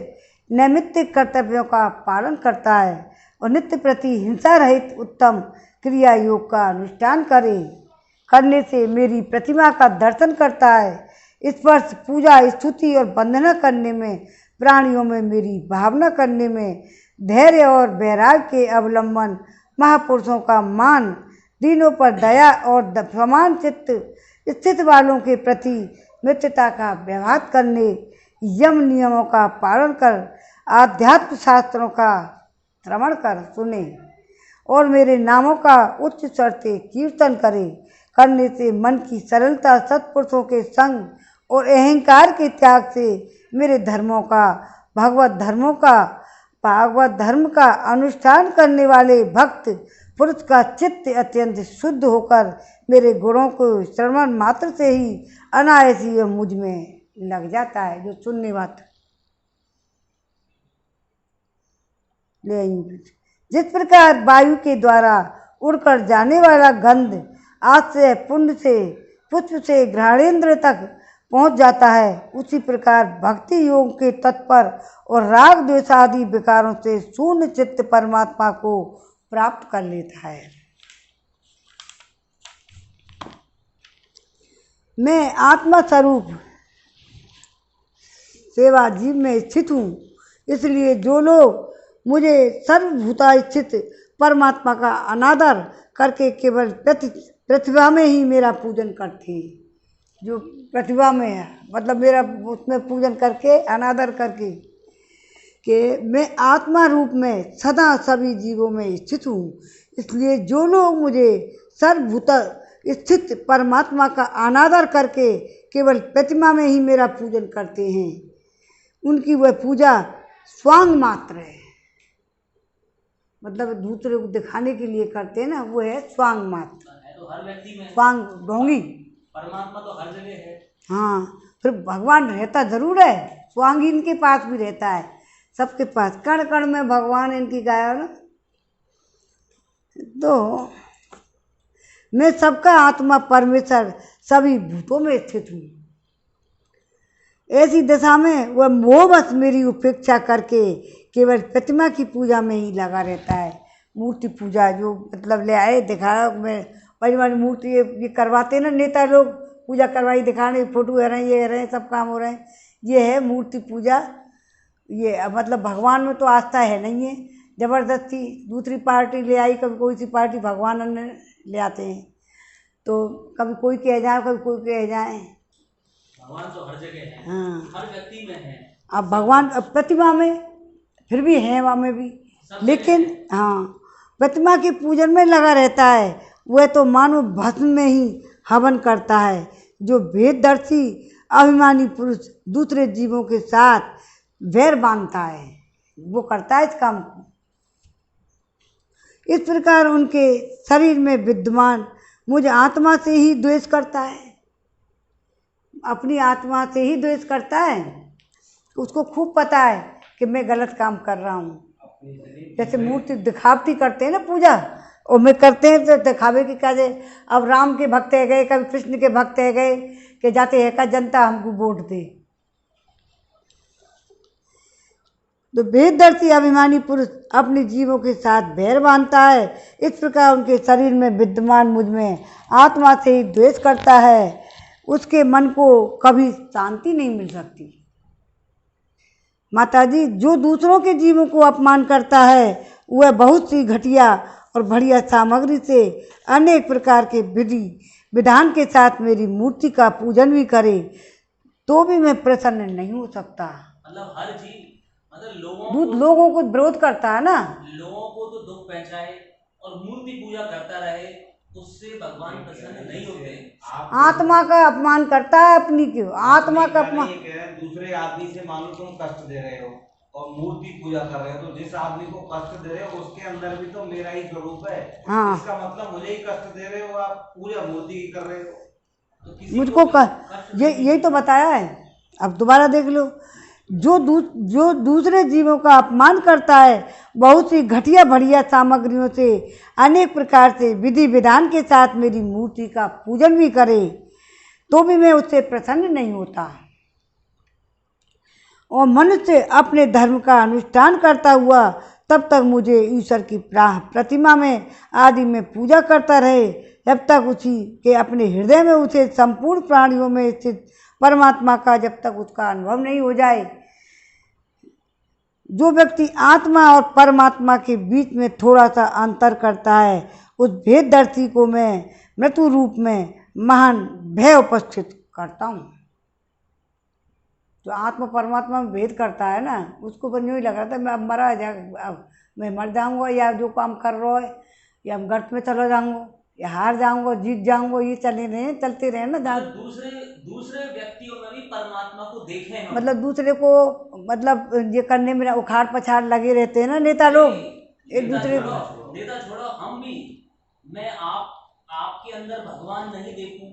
Speaker 1: नैमित्तिक कर्तव्यों का पालन करता है और नित्य प्रति हिंसा रहित उत्तम क्रिया योग का अनुष्ठान करने से मेरी प्रतिमा का दर्शन करता है। स्पर्श, पूजा, स्तुति और वंदना करने में, प्राणियों में मेरी भावना करने में, धैर्य और वैराग्य के अवलंबन, महापुरुषों का मान, दीनों पर दया और समान चित्त स्थित वालों के प्रति मित्रता का व्यवहार करने, यम नियमों का पालन कर, आध्यात्म शास्त्रों का श्रवण कर सुने और मेरे नामों का उच्च स्वर से कीर्तन करने से मन की सरलता, सत्पुरुषों के संग और अहंकार के त्याग से मेरे भागवत धर्म का अनुष्ठान करने वाले भक्त पुरुष का चित्त अत्यंत शुद्ध होकर मेरे गुणों को श्रवण मात्र से ही अनायास ही मुझ में लग जाता है। जो सुनने मात्र जिस प्रकार वायु के द्वारा उड़कर जाने वाला गंध आश्रय पुण्य से पुष्प से घ्राणेन्द्र तक पहुंच जाता है, उसी प्रकार भक्ति योग के तत्पर और राग द्वेषादि विकारों से शून्य चित्त परमात्मा को प्राप्त कर लेता है। मैं आत्मा स्वरूप सेवा जीव में स्थित हूँ, इसलिए जो लोग मुझे सर्वभूता स्थित परमात्मा का अनादर करके केवल प्रतिभा में ही मेरा पूजन करते हैं, जो प्रतिभा में है मतलब मेरा उसमें पूजन करके अनादर करके कि मैं आत्मा रूप में सदा सभी जीवों में स्थित हूँ, इसलिए जो लोग मुझे सर्वभूत स्थित परमात्मा का अनादर करके केवल प्रतिमा में ही मेरा पूजन करते हैं, उनकी वह पूजा स्वांग मात्र है। मतलब दूसरे को दिखाने के लिए करते हैं ना, वो है स्वांग मात्र।
Speaker 2: तो हर व्यक्ति में
Speaker 1: स्वांग ढोंगी,
Speaker 2: परमात्मा तो हर जगह है।
Speaker 1: हाँ, फिर भगवान रहता जरूर है, स्वांग इनके पास भी रहता है, सबके पास कण कण में भगवान इनकी गाया ना। तो मैं सबका आत्मा परमेश्वर सभी भूतों में स्थित हूँ। ऐसी दशा में वह मोहवश मेरी उपेक्षा करके केवल प्रतिमा की पूजा में ही लगा रहता है। मूर्ति पूजा जो मतलब ले आए दिखाया में परिवार मूर्ति ये करवाते ना नेता लोग, पूजा करवाई दिखाने, फोटो है रहे, ये रहे, सब काम हो रहे हैं, ये है मूर्ति पूजा। ये मतलब भगवान में तो आस्था है नहीं है, ज़बरदस्ती दूसरी पार्टी ले आई, कभी कोई सी पार्टी भगवान ले आते हैं, तो कभी कोई कह जाए कभी कोई कह जाए।
Speaker 2: भगवान तो हर जगह है,
Speaker 1: हाँ,
Speaker 2: हर व्यक्ति में है।
Speaker 1: अब भगवान प्रतिमा में फिर भी है, वहाँ में भी, लेकिन हाँ प्रतिमा के पूजन में लगा रहता है। वह तो मानो भस्म में ही हवन करता है। जो भेददर्शी अभिमानी पुरुष दूसरे जीवों के साथ वैर बांधता है, वो करता है इस काम को। इस प्रकार उनके शरीर में विद्यमान मुझ आत्मा से ही द्वेष करता है, अपनी आत्मा से ही द्वेष करता है। उसको खूब पता है कि मैं गलत काम कर रहा हूँ। जैसे मूर्ति दिखावटी करते हैं ना पूजा, और मैं करते हैं तो दिखावे की काजे। अब राम के भक्त है गए, कभी कृष्ण के भक्त है गए कि जाते हैं का जनता हमको वोट दे। तो भेददर्शी अभिमानी पुरुष अपने जीवों के साथ बैर बांधता है। इस प्रकार उनके शरीर में विद्यमान मुझ में आत्मा से ही द्वेष करता है। उसके मन को कभी शांति नहीं मिल सकती। माताजी, जो दूसरों के जीवों को अपमान करता है वह बहुत सी घटिया और बढ़िया सामग्री से अनेक प्रकार के विधि विधान के साथ मेरी मूर्ति का पूजन भी करे तो भी मैं प्रसन्न नहीं हो सकता।
Speaker 2: मतलब हर जीव मतलब
Speaker 1: लोगों को विरोध करता है ना,
Speaker 2: लोगों को तो दुख पहुंचाए और मूर्ति पूजा करता रहे, उससे भगवान प्रसन्न नहीं होते।
Speaker 1: आत्मा का अपमान करता है अपनी क्यों, आत्मा का अपमान।
Speaker 3: दूसरे आदमी से मान लो तुम कष्ट दे रहे हो और मूर्ति पूजा कर रहे हो, तो जिस आदमी को कष्ट दे रहे हो उसके अंदर भी तो मेरा ही स्वरूप है। हाँ। इसका मतलब मुझे ही कष्ट दे रहे हो, आप पूजा मूर्ति की कर रहे हो। तो
Speaker 1: मुझको यही तो बताया है। अब दोबारा देख लो, जो दूसरे जीवों का अपमान करता है बहुत सी घटिया बढ़िया सामग्रियों से अनेक प्रकार से विधि विधान के साथ मेरी मूर्ति का पूजन भी करे तो भी मैं उससे प्रसन्न नहीं होता। और मनुष्य अपने धर्म का अनुष्ठान करता हुआ तब तक मुझे ईश्वर की प्रतिमा में आदि में पूजा करता रहे, जब तक उसी के अपने हृदय में उसे संपूर्ण प्राणियों में स्थित परमात्मा का जब तक उसका अनुभव नहीं हो जाए। जो व्यक्ति आत्मा और परमात्मा के बीच में थोड़ा सा अंतर करता है, उस भेददर्शी को मैं मृत्यु रूप में महान भय उपस्थित करता हूँ। जो आत्मा परमात्मा में भेद करता है ना, उसको बस यूँ ही लग रहा था मैं अब मरा जा, अब मैं मर जाऊँगा, या जो काम कर रहा है, या हम गर्त में चला जाऊँगा, या हार जाऊँगा, जीत जाऊँगा, ये चलते रहे ना जहाँ
Speaker 2: दूसरे व्यक्तियों में भी परमात्मा को देखें हम।
Speaker 1: मतलब दूसरे को मतलब ये करने में उखाड़ पछाड़ लगे रहते हैं ना नेता लोग, एक दूसरे को।
Speaker 2: नेता छोड़ो, हम भी, मैं आपके अंदर भगवान नहीं देखूं,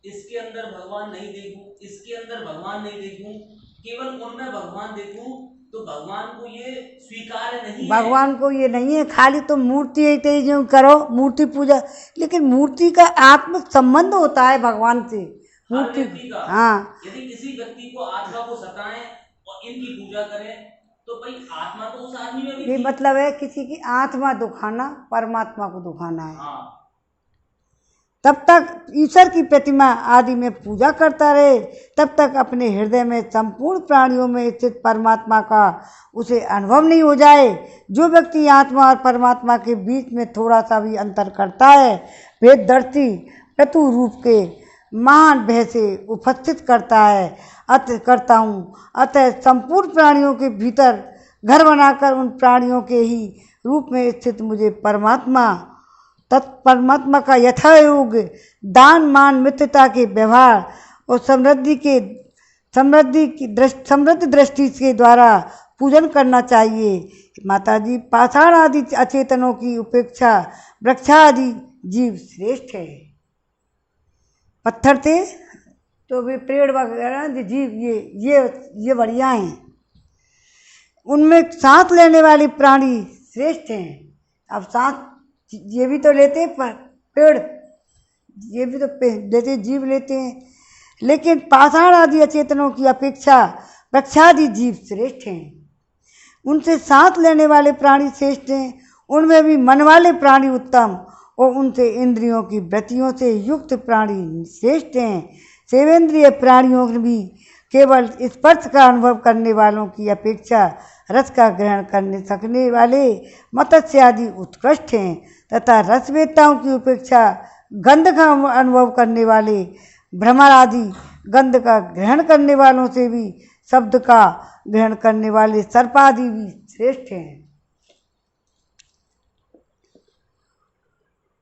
Speaker 2: इसके अंदर भगवान नहीं देखूं, इसके अंदर भगवान नहीं देखूं, केवल उनमें भगवान देखूं, तो भगवान को ये स्वीकार नहीं है।
Speaker 1: भगवान को ये नहीं है, खाली तो मूर्ति है तेज जो करो, मूर्ति पूजा, लेकिन मूर्ति का आत्मिक संबंध होता है भगवान से। मूर्ति
Speaker 2: का
Speaker 1: हाँ,
Speaker 2: यदि किसी व्यक्ति को आत्मा को सताएं और इनकी पूजा करें, तो भाई आत्मा तो उस आदमी में भी
Speaker 1: ये
Speaker 2: थी।
Speaker 1: मतलब है किसी की आत्मा दुखाना, परमात्मा को दुखाना है।
Speaker 2: हाँ।
Speaker 1: तब तक ईश्वर की प्रतिमा आदि में पूजा करता रहे, तब तक अपने हृदय में संपूर्ण प्राणियों में स्थित परमात्मा का उसे अनुभव नहीं हो जाए। जो व्यक्ति आत्मा और परमात्मा के बीच में थोड़ा सा भी अंतर करता है, भेददर्शी मृत्यु रूप के महान भय से उपस्थित करता है करता हूँ। अतः संपूर्ण प्राणियों के भीतर घर बनाकर उन प्राणियों के ही रूप में स्थित मुझे परमात्मा परमात्मा का यथायोग दान मान मित्रता के व्यवहार और समृद्ध दृष्टि के द्वारा पूजन करना चाहिए। माता जी, पाषाण आदि अचेतनों की उपेक्षा वृक्षादि जीव श्रेष्ठ है। पत्थर थे तो वे पेड़ वगैरह जीव ये बढ़िया हैं, उनमें सांस लेने वाले प्राणी श्रेष्ठ हैं। अब सांस ये भी तो लेते हैं, पेड़ ये भी तो लेते जीव लेते हैं, लेकिन पाषाण आदि अचेतनों की अपेक्षा वृक्षादि जीव श्रेष्ठ हैं। उनसे सांस लेने वाले प्राणी श्रेष्ठ हैं, उनमें भी मन वाले प्राणी उत्तम और उनसे इंद्रियों की वृत्तियों से युक्त प्राणी श्रेष्ठ हैं। सेवेंद्रिय प्राणियों भी केवल स्पर्श का अनुभव करने वालों की अपेक्षा रस का ग्रहण करने सकने वाले मत्स्य आदि उत्कृष्ट हैं, तथा रसवेताओं की उपेक्षा गंध का अनुभव करने वाले भ्रमर आदि गंध का ग्रहण करने वालों से भी शब्द का ग्रहण करने वाले सर्प आदि भी श्रेष्ठ हैं।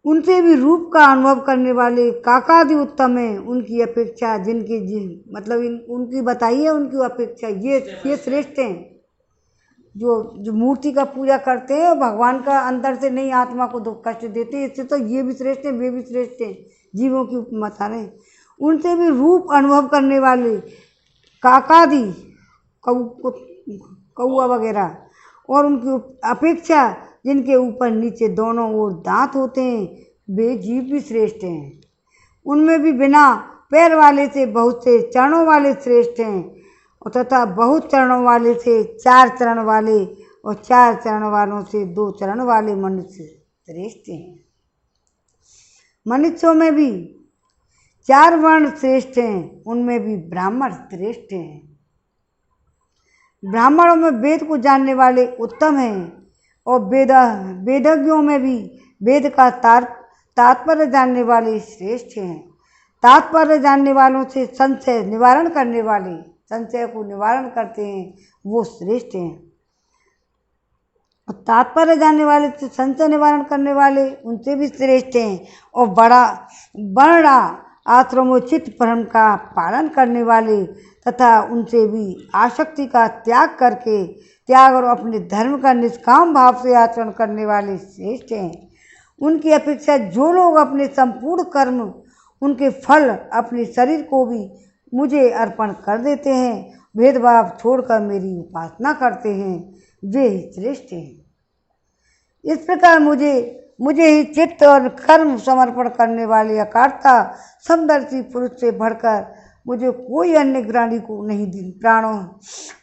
Speaker 1: उनसे भी रूप का अनुभव करने वाले काकादि उत्तम हैं, उनकी अपेक्षा जिनके मतलब उनकी बताइए, उनकी अपेक्षा ये श्रेष्ठ हैं। जो मूर्ति का पूजा करते हैं, भगवान का अंदर से नहीं आत्मा को दुख कष्ट देते हैं, इससे तो ये भी श्रेष्ठ हैं, वे भी श्रेष्ठ हैं। जीवों की उपमा बता रहे हैं। उनसे भी रूप अनुभव करने वाले काकादि कौआ वगैरह और उनकी अपेक्षा जिनके ऊपर नीचे दोनों ओर दांत होते हैं, वे जीव भी श्रेष्ठ हैं। उनमें भी बिना पैर वाले से बहुत से चरणों वाले श्रेष्ठ हैं, और तथा बहुत चरणों वाले से 4 चरण वाले और 4 चरण वालों से 2 चरण वाले मनुष्य श्रेष्ठ हैं। मनुष्यों में भी 4 वर्ण श्रेष्ठ हैं, उनमें भी ब्राह्मण श्रेष्ठ हैं। ब्राह्मणों में वेद को जानने वाले उत्तम हैं, और वेदज्ञों में भी वेद का तात्पर्य जानने वाले श्रेष्ठ हैं। तात्पर्य जानने वालों से संशय निवारण करने वाले, संशय को निवारण करते हैं, वो श्रेष्ठ हैं। और तात्पर्य जानने वाले से संशय निवारण करने वाले, उनसे भी श्रेष्ठ हैं। और बड़ा आश्रमोचित परम का पालन करने वाले तथा उनसे भी आसक्ति का त्याग और अपने धर्म का निष्काम भाव से आचरण करने वाले श्रेष्ठ हैं। उनकी अपेक्षा जो लोग अपने संपूर्ण कर्म, उनके फल, अपने शरीर को भी मुझे अर्पण कर देते हैं, भेदभाव छोड़कर मेरी उपासना करते हैं, वे ही श्रेष्ठ हैं। इस प्रकार मुझे ही चित्त और कर्म समर्पण करने वाले अकार्ता समदर्शी पुरुष से बढ़कर मुझे कोई अन्य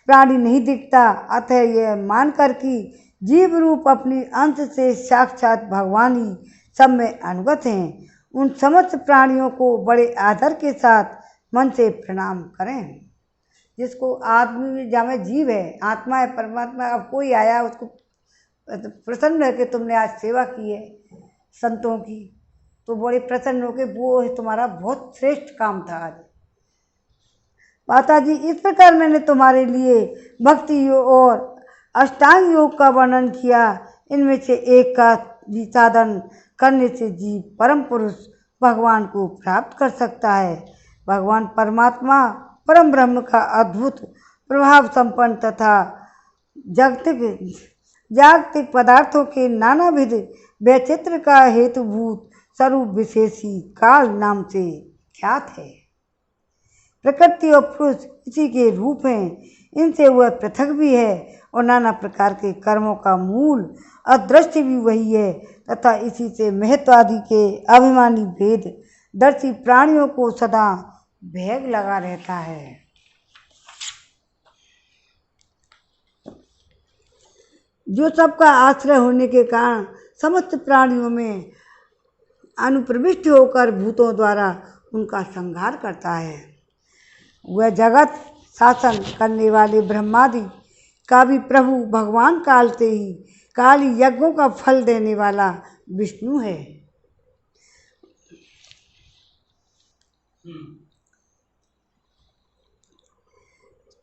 Speaker 1: प्राणी नहीं दिखता। अतः यह मानकर कि जीव रूप अपनी अंश से साक्षात भगवान ही सब में अनुगत हैं, उन समस्त प्राणियों को बड़े आदर के साथ मन से प्रणाम करें। जिसको आदमी जहाँ जीव है, आत्मा है, परमात्मा, अब कोई आया उसको प्रसन्न है कि तुमने आज सेवा की है संतों की, तो बड़े प्रसन्न हो के वो तुम्हारा बहुत श्रेष्ठ काम था आज। माता जी, इस प्रकार मैंने तुम्हारे लिए भक्ति योग और अष्टांग योग का वर्णन किया। इनमें से एक का भी साधन करने से जीव परम पुरुष भगवान को प्राप्त कर सकता है। भगवान परमात्मा परम ब्रह्म का अद्भुत प्रभाव संपन्न तथा जागतिक पदार्थों के नानाविध वैचित्र का हेतुभूत स्वरूप विशेषी काल नाम से ख्यात है। प्रकृति और पुरुष इसी के रूप हैं, इनसे वह पृथक भी है और नाना प्रकार के कर्मों का मूल अदृश्य भी वही है तथा इसी से महत्वादि के अभिमानी भेद दर्शी प्राणियों को सदा भेग लगा रहता है। जो सबका आश्रय होने के कारण समस्त प्राणियों में अनुप्रविष्ट होकर भूतों द्वारा उनका संहार करता है। वह जगत शासन करने वाले ब्रह्मादि का भी प्रभु भगवान काल से ही काली यज्ञों का फल देने वाला विष्णु है।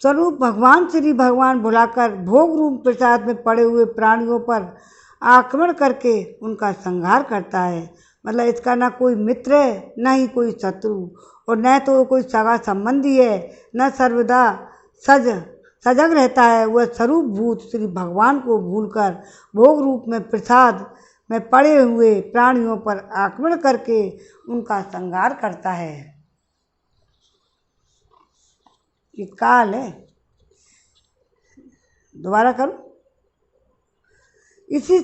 Speaker 1: स्वरूप भगवान श्री भगवान भुलाकर भोग रूप प्रसाद में पड़े हुए प्राणियों पर आक्रमण करके उनका संहार करता है। मतलब इसका ना कोई मित्र है, ना ही कोई शत्रु, और न तो कोई सगा संबंधी है, न सर्वदा सजग रहता है। वह स्वरूप भूत श्री भगवान को भूलकर भोग रूप में प्रसाद में पड़े हुए प्राणियों पर आक्रमण करके उनका संहार करता है। ये काल है। दोबारा करो। इसी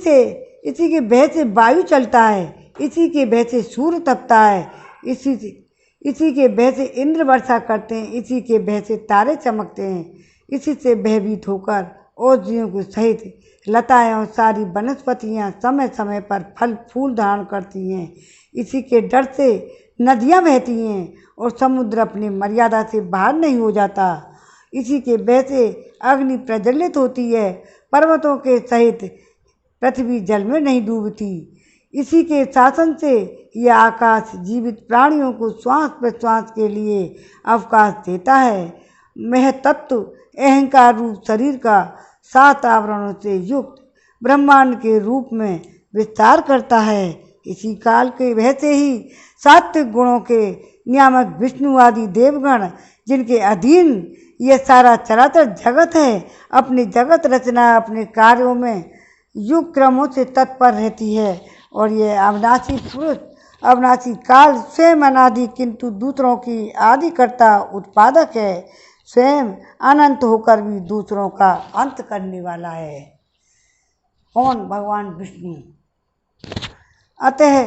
Speaker 1: के भय से वायु चलता है, इसी के भय से सूर्य तपता है, इसी के भय से इंद्र वर्षा करते हैं, इसी के भय से तारे चमकते हैं, इसी से भयभीत होकर औषधियों के सहित लताएं और सारी वनस्पतियां समय समय पर फल फूल धारण करती हैं, इसी के डर से नदियां बहती हैं और समुद्र अपनी मर्यादा से बाहर नहीं हो जाता, इसी के भय से अग्नि प्रज्वलित होती है, पर्वतों के सहित पृथ्वी जल में नहीं डूबती, इसी के शासन से यह आकाश जीवित प्राणियों को श्वास प्रश्वास के लिए अवकाश देता है। महतत्व अहंकार रूप शरीर का 7 आवरणों से युक्त ब्रह्मांड के रूप में विस्तार करता है। इसी काल के वजह से ही सात्विक गुणों के नियामक विष्णु आदि देवगण, जिनके अधीन यह सारा चराचर जगत है, अपनी जगत रचना अपने कार्यों में युग क्रमों से तत्पर रहती है। और यह अविनाशी पुरुष अविनाशी काल स्वयं अनादि किंतु दूसरों की आदिकर्ता उत्पादक है, स्वयं अनंत होकर भी दूसरों का अंत करने वाला है। कौन? भगवान विष्णु। अतः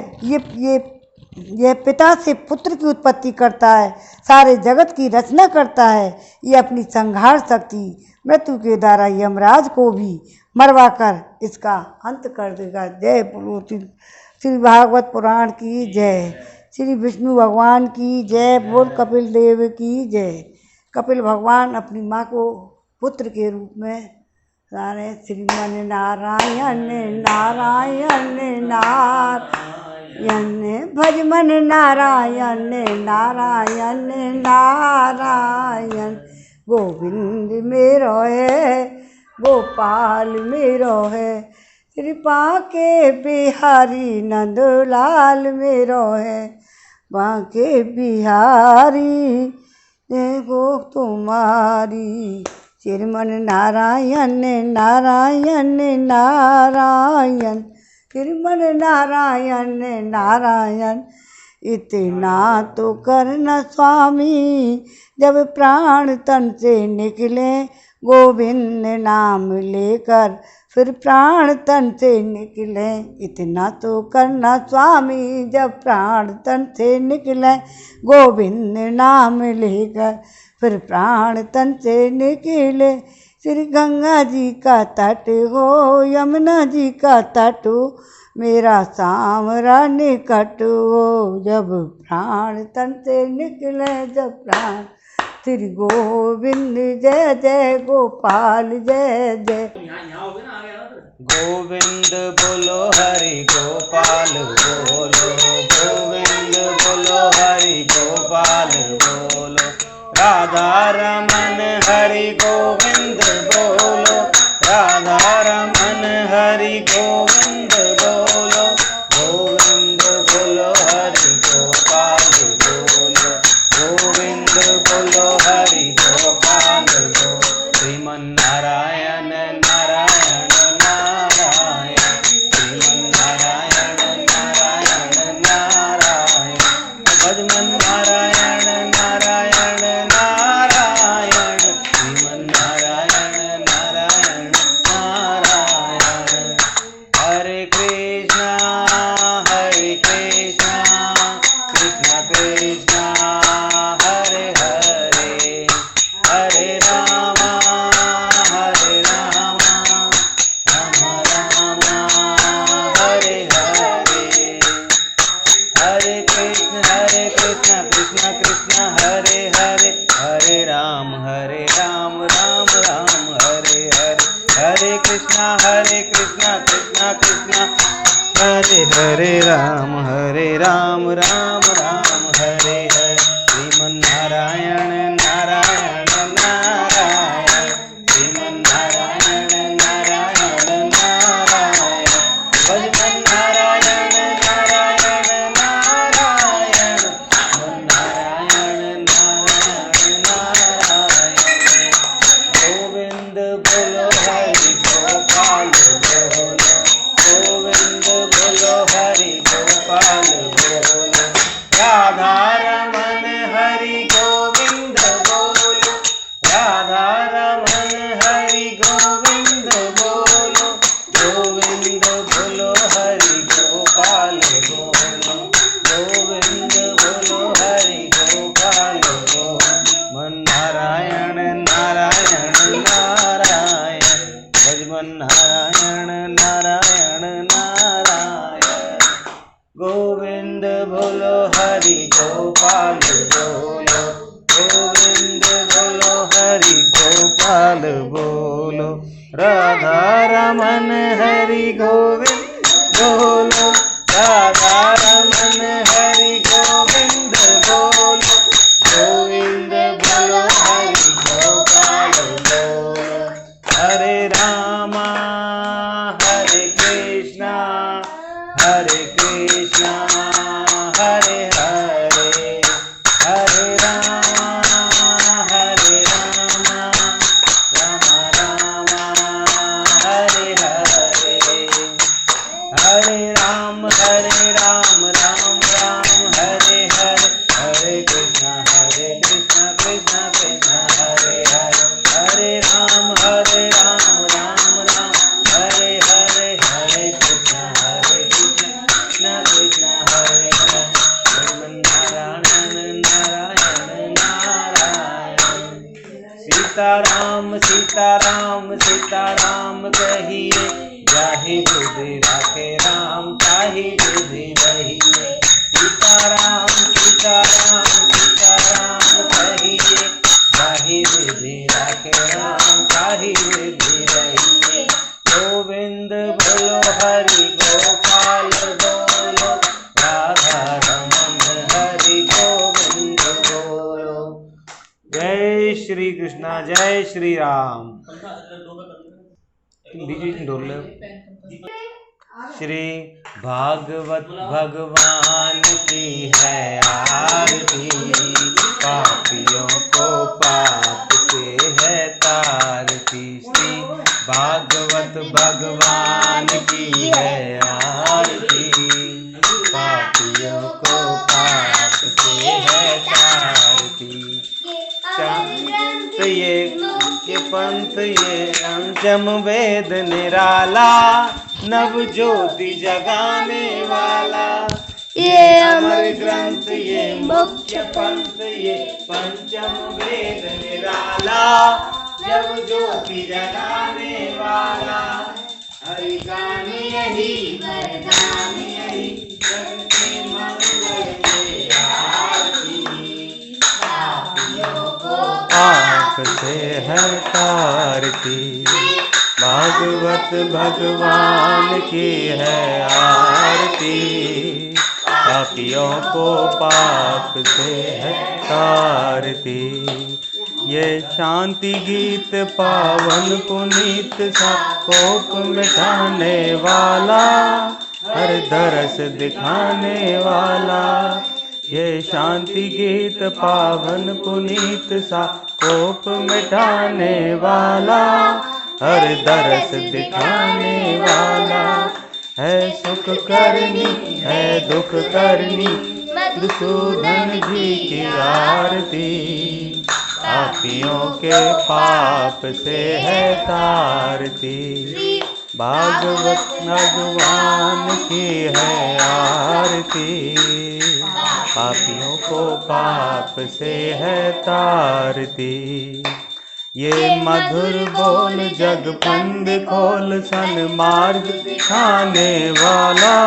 Speaker 1: ये पिता से पुत्र की उत्पत्ति करता है, सारे जगत की रचना करता है। ये अपनी संहार शक्ति मृत्यु के द्वारा यमराज को भी मरवा कर इसका अंत कर देगा। जय बोलो श्री भागवत पुराण की जय, श्री विष्णु भगवान की जय, बोल कपिल देव की जय। कपिल भगवान अपनी माँ को पुत्र के रूप में सारे श्रीमन नारायण नारायण नारायण भजमन नारायण नारायण नारायण, गोविंद मेरो है गोपाल मेरो है, कृपा के बिहारी नंदलाल मेरो है, बांके बिहारी देखो तुम्हारी। श्रीमन नारायण नारायण नारायण, श्रीमन नारायण नारायण, इतना तो करना स्वामी, जब प्राण तन से निकले गोविंद नाम लेकर फिर प्राण तन से निकले। इतना तो करना स्वामी जब प्राण तन से निकले। गोविंद नाम लेकर फिर प्राण तन से निकले। श्री गंगा जी का तट हो यमुना जी का तट हो, मेरा सामरा निकट हो जब प्राण तन से निकले। जब प्राण श्री गोविंद जय जय गोपाल जय जय।
Speaker 3: गोविंद बोलो हरि गोपाल बोलो, गोविंद बोलो हरि गोपाल बोलो। राधा रमन हरि गोविंद बोलो, राधा रमन हरि गोविंद बोलो। गोविंद बोलो हरि गोपाल बोलो, गोविंद बोलो हरि गोपाल बोलो। श्रीमन्नारायण नारायण नारायण, श्रीमन्नारायण नारायण नारायण। भजमन नारायण नारायण नारायण, श्रीमन्नारायण नारायण नारायण। हरे कृष्णा कृष्णा कृष्णा हरे हरे, हरे राम राम राम हरे हरे। हरे कृष्ण कृष्ण कृष्ण हरे हरे, हरे राम राम राम हरे हरे। हरे कृष्ण कृष्ण कृष्ण हरे हरे राम राम राम हरे हरे। श्रीमन्नारायण नारायण नारायण, श्रीमन्नारायण नारायण नारायण। भजमन नारायण नारायण नारायण, नारायण नारायण नारायण। गोविंद बोलो हरि गोपाल बोलो, गोविंद बोलो हरि गोपाल बोलो। राधा रमन हरि गोविंद बोलो, राधा रमन हरि गोविंद बोलो। गोविंद बोलो हरि गोपाल बोलो, गोविंद बोलो हरि गोपाल बोलो। मन नारायण नारायण नारायण, भजमन नारायण नारायण नारायण। गोविंद बोलो हरि गोपाल बोलो, गोविंद बोलो हरि गोपाल बोलो। राधा रमन हरि गोविंद बोलो, राधा रमन हरि गोविंद बोलो। गोविंद बोलो हरि गोपाल बोलो। हरे रामा हरे कृष्णा हरे हरे, हरे रामा राम राम हरे हरे। हरे राम राम राम हरे हरे। हरे कृष्ण कृष्ण कृष्ण हरे हरे। हरे राम राम राम हरे हरे। हरे कृष्ण कृष्ण कृष्ण हरे हरे। नारायण नारायण नारायण। सीताराम सीताराम सीताराम कहिए, जाहि बुद्धि राखे राम ताहि बुद्धि रहिए। सीताराम सीताराम सीताराम कहिए, जाहि बुद्धि राखे राम ताहि बुद्धि रहिए। गोविंद बोलो हरि गोपाल बोलो, राधा रमन हरि गोविंद बोलो। जय श्री कृष्णा जय श्री राम। बीच में डोल श्री भागवत भगवान की है आरती, पापियों को पाप से है तारती। श्री भागवत भगवान की है आरती, पापियों को पाप से है तारती। तो ये पंथ ये पंचम वेद निराला, नव ज्योति जगाने वाला। ये अमर ग्रंथ ये मुख्य पंथ ये पंचम वेद निराला, नव ज्योति जगाने वाला। हरि गान यही वरदान यही, सबके मंगल के आरती। पापियों को पाप से है तारती, भागवत भगवान की है आरती। पापियों को पाप से है तारती। ये शांति गीत पावन पुनीत सा, कोप मिटाने वाला, हर दरस दिखाने वाला। ये शांति गीत पावन पुनीत सा, कोप मिटाने वाला, हर दरस दिखाने वाला। है सुख करनी है दुख करनी, मधुसूदन जी की आरती। पापियों के पाप से है तारती, भागवत भगवान की है आरती। पापियों को पाप से है तारती। ये मधुर बोल जग फंद खोल, सन्मार्ग दिखाने वाला,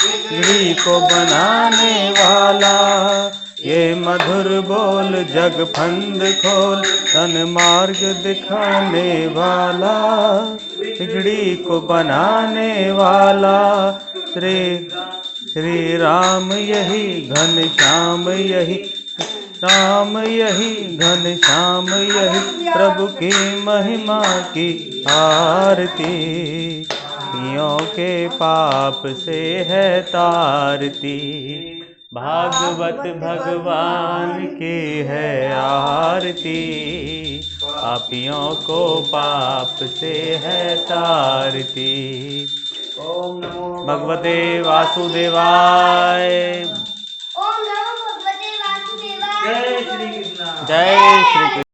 Speaker 3: बिगड़ी को बनाने वाला। ये मधुर बोल जग फंद खोल, सन्मार्ग दिखाने वाला, बिगड़ी को बनाने वाला। श्री राम यही घन श्याम यही, राम यही घन श्याम यही, प्रभु की महिमा की आरती। पियों के पाप से है तारती, भागवत भगवान की है आरती। पापियों को पाप से है तारती। ओम नमो भगवते वासुदेवाय।
Speaker 4: ओम नमो भगवते वासुदेवाय।
Speaker 3: जय श्री कृष्ण। जय श्री कृष्ण।